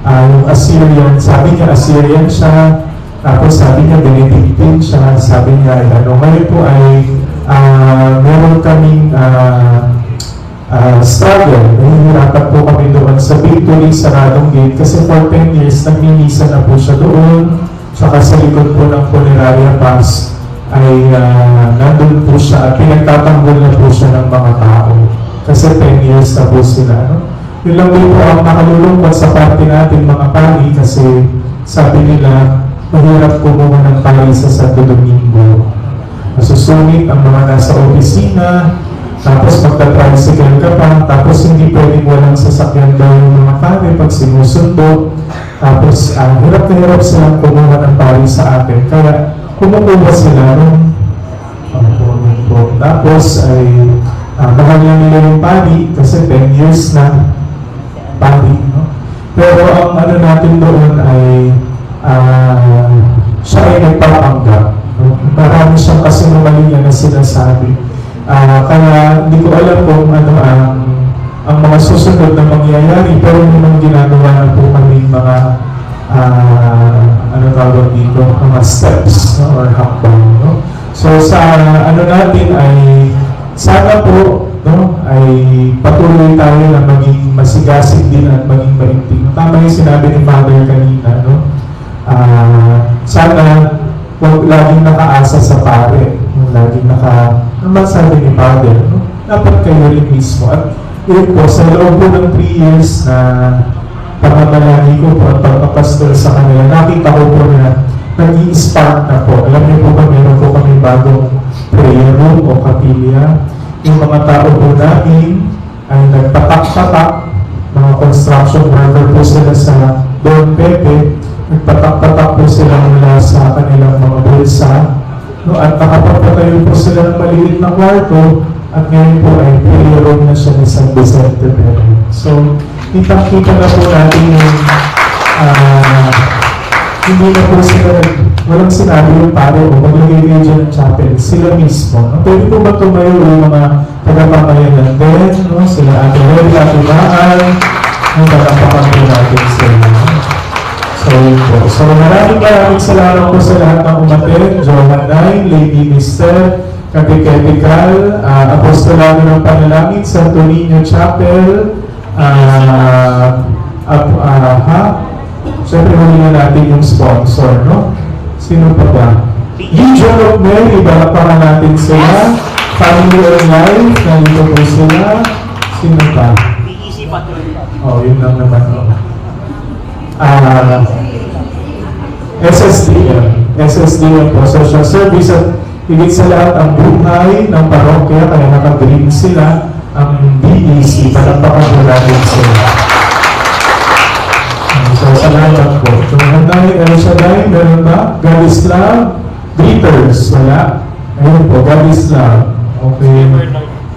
yung Assyrian, sabi niya Assyrian siya, tapos sabi niya Benedictine siya, sabi niya ay ano, ngayon po ay meron kaming struggle, nahihirapan po kami doon sa Victory Saradong Gate kasi for 10 years nagmimisa na po siya doon, saka sa likod po ng Funeraria Pass ay nandun po siya at pinagtatanggol na po siya ng mga tao kasi 10 years na po sila. No? Yun lang din po ang nakalulungkot sa parte natin mga pari kasi sabi nila mahirap kumuha ng pari sa Santo Domingo. Nasusungit ang mga nasa opisina, tapos magta-tricycle ka pa, tapos hindi pwedeng walang sasakyan daw yung mga pari pag sinusundo. Tapos hirap na hirap silang kumuha ng pari sa atin. Kaya kumukuha sila nung tapos ay mahal lang nila yung pari kasi 10 years na pari. No? Pero ang ano natin doon ay siya ay nagpapanggap. No? Marami siyang kasinungalingan na sinasabi. Kaya hindi ko alam kung ano ang mga susunod na mangyayari, pero nung ginagawa na po kami mga ano tawag dito, mga steps, no? Or hakbang. No? So sa ano natin ay sana po, no, ay patuloy tayo na maging masigasig din at maging maintig. Tama yung sinabi ni Father kanina, no? Sana huwag laging nakaasa sa pare, laging naman sabi ni Father, no? Dapat kayo rin mismo. At yun po, sa loob po ng 3 years na pamamalagi ko po at pagpapastor sa kanila, nakita ko po na nag-i-spark na po. Alam niyo po ba, meron po kami bagong prayer room o kapilya. Yung mga tao po namin ay nagpatak-patak, mga construction worker po sila sa Don Pepe, nagpatak-patak po sila mula sa kanilang mga bulsa, no? At nakapagpatayo po sila ng maliit na kwarto at ngayon po ay prayer room na siya ni San Vicente Pere. So, kita na po natin yung hindi na po sila, walang sinabi yung pare o maglagay kayo dyan ng chapel, sila mismo. No? Pwede po ba tumayo yung mga tagapamayanan din, no? Sila Ate Roy, Ate Maan, yung tagapakan po natin sila. So, yun po. So, maraming salamat po sa lahat ng umaten, Johan Nay, Lady Mister, Catechetical, Apostolado ng Panalangin, Santo Niño Chapel, siyempre huli na natin yung sponsor, no? Sino pa ba? Legion of Mary, balakpakan natin sila. Family of Life, nandito po sila. Sino pa? Oh, yun lang naman. SSD po, Social Service, at higit sa lahat ang buhay ng parokya, kaya nakagreen sila ang DEC, balakpakan po natin sila. So, salamat po. So, hantay, El Shaddai, meron ba? God is love. Greeters, wala. Ayun po, God is love. Okay.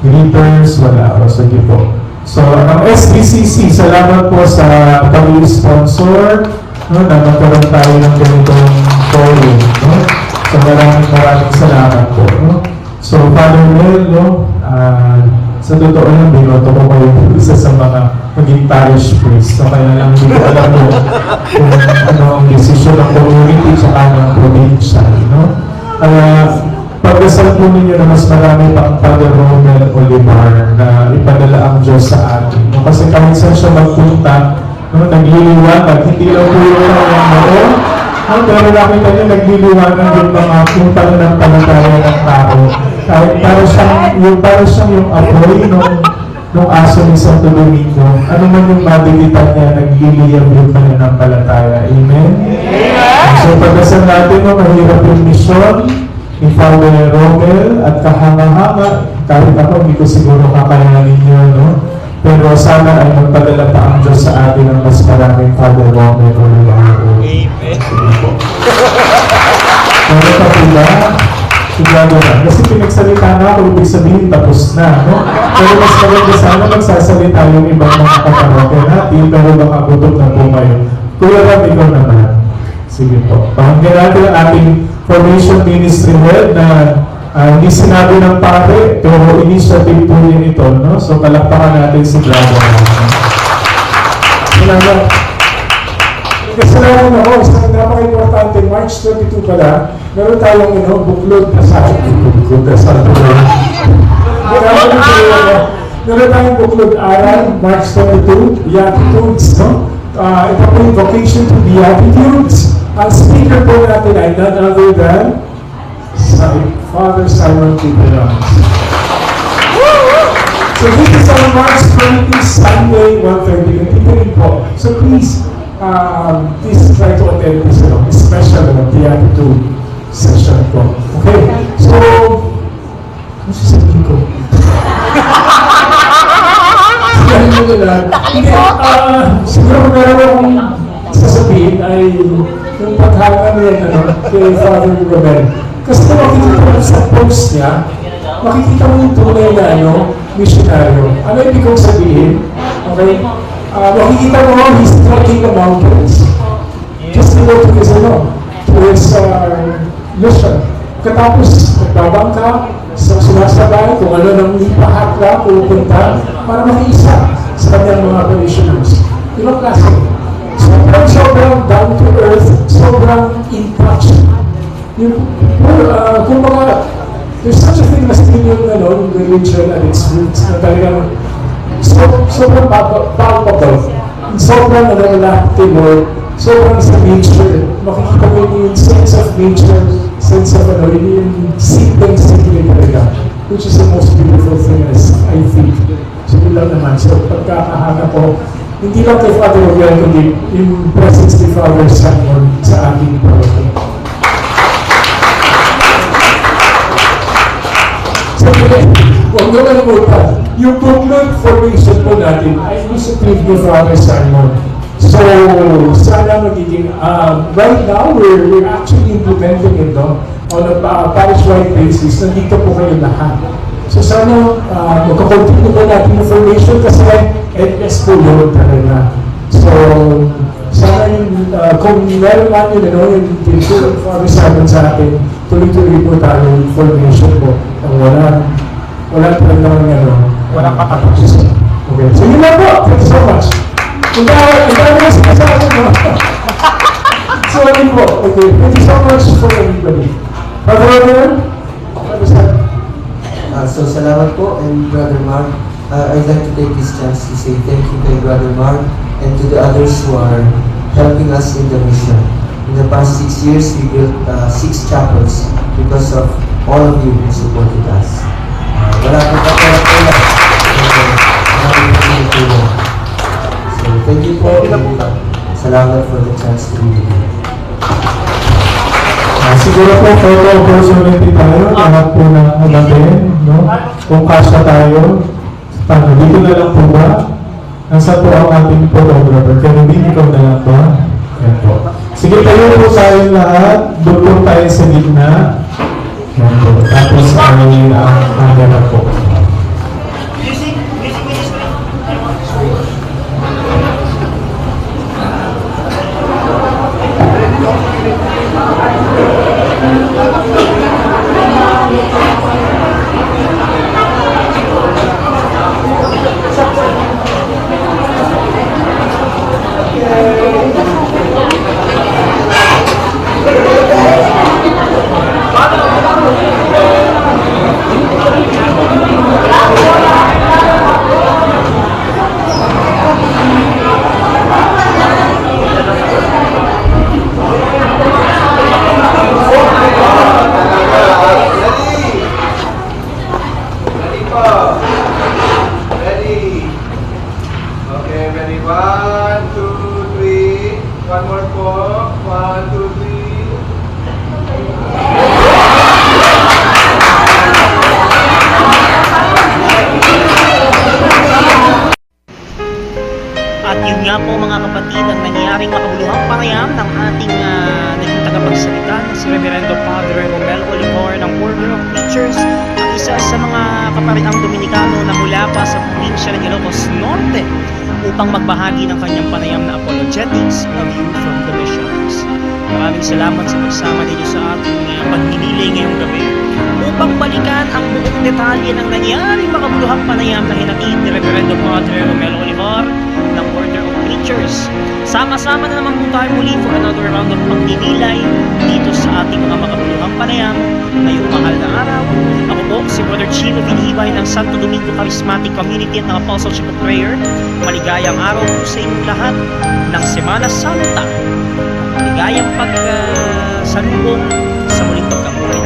Greeters, wala. O, sige po. So, ang SBCC, salamat po sa pag-sponsor, no, na magkaroon tayo ng ganitong forum, no? So, maraming salamat po, no? So, Father Mel, no, Sa totoo lang, binoto ko kayo isa sa mga maging parish priest. So, kaya lang hindi ko alam kung ano ang desisyon ng community tsaka ng probinsya. No? Pagdasal po ninyo na mas marami pang Father Romel Olivar na ipadala ang Diyos sa atin. No? Kasi kahit saan siya magpunta, no, nagliliwanag, hindi lang po yung kanyang noon, no, pero nakita niyo nagliliwanag yung mga puntang ng palataya ng tao. Kahit para siyang yung apoy nung aso ni Santo Domingo, ano man yung mabilitan niya, nagliliyab yung kanyang palataya. Amen? So pagdasal natin, no, mahirap yung misyon ni Father Romel at kahanga-hanga, kahit ako hindi ko siguro kakayanin niyo, no? Pero sana ay magpadala pa ang Diyos sa atin ng mas maraming Father Romel Olivar. Amen. Pero kapila, sigurado na. Kasi pinagsalita na ako, ibig sabihin tapos na, no? Pero mas maganda sana magsasalita yung ibang mga kaparokya natin, pero baka gutom na po kayo. Kuya Ram, ikaw naman. Sige po. Pakinggan natin ang ating Formation Ministry Head na hindi sinabi ng pare, pero initiative po rin ito, no? So, palakpakan natin si Brother. Salamat. Kasalanan ako, isang napaka-importante, March 22 pala, meron tayong, buklod na sa buklod na sa meron tayong buklod aral, March 22, Beatitudes, no? Ito po yung vocation to Beatitudes. Ang speaker po natin ay none other than Father Simon Kiperans. So this is our March 20, Sunday, 1:30. Nandito po. So please try to attend this special Beatitude session po. Okay? So, ano sasabihin ko? Sabihin mo nila. Siguro meron akong sasabihin ay yung paghanga niya kay Father Romel. Kasi makikita mo sa post niya, makikita mo yung tunay na missionaryo. Ano ibig kong sabihin? Okay? Makikita mo, he's trekking the mountains. Just to go to his mission. Katapos, nagbabangka, sumasabay, kung ano nang ipahakla, pupunta, para makiisa sa kanyang mga parishioners. Ibang klase. Sobrang down to earth, sobrang in touch. Kumbaga, there's such a thing as yung religion at its roots na talagang sobrang palpable, sobrang relatable, sobrang sa nature. Makikita mo yung sense of nature, sense of yung simple talaga, which is the most beautiful thing as I think. So yun lang naman. So pagkakahanga ko, hindi lang kay Father Romel, kundi yung presence ni Father Simon sa ating parokya. Huwag naman namutan. Yung booklet formation po natin ay initiative ni Father Simon. So, sana magiging, right now, we're actually implementing it on a parish-wide basis. Nandito po kayo lahat. So, sana magkakontinue po natin information kasi NS po yun talaga. So, sana yung, kung meron man yun, yung tinutulong Father Simon sa atin, tuloy-tuloy po tayo yung formation po. Wala walang kapatid. Okay. So yun lang po. Thank you so much. Kung dahil na sinasabi mo. So yun po. Okay. Thank you so much for everybody. Father Romel? So salamat po, and Brother Mark. I'd like to take this chance to say thank you to Brother Mark and to the others who are helping us in the mission. In the past 6 years, we built 6 chapels because of all of you who supported us. Wala po pala. So, thank you po. Salamat for the chance to be here. Siguro po, photo opportunity tayo. Lahat po na natin, no? Kung kasya tayo, paano? Dito na lang po ba? Nasa po ang ating photographer. Kaya hindi ikaw na lang ba? Yan po. Sige, tayo po tayo lahat. Doon po tayo sa gitna. Yan po. Tapos ang hanap po. Preachers, ang isa sa mga kapariang Dominikano na mula pa sa probinsya ng Ilocos Norte upang magbahagi ng kanyang panayam na apologetics, A View from the Missions. Maraming salamat sa pagsama ninyo sa ating pagninilay ngayong gabi upang balikan ang buong detalye ng nangyaring makabuluhang panayam na hinatid ni Reverendo Padre Romel Olivar ng Order of Preachers. Sama-sama na naman po tayo muli for another round of pagninilay dito sa ating mga makabuluhang panayam ngayong mahal na araw. Ako po si Brother Chilo Vinhibay ng Santo Domingo Charismatic Community at ng Apostleship of Prayer. Maligayang araw po sa inyong lahat ng Semana Santa. Maligayang pagsalubong sa muling pagkamuhay.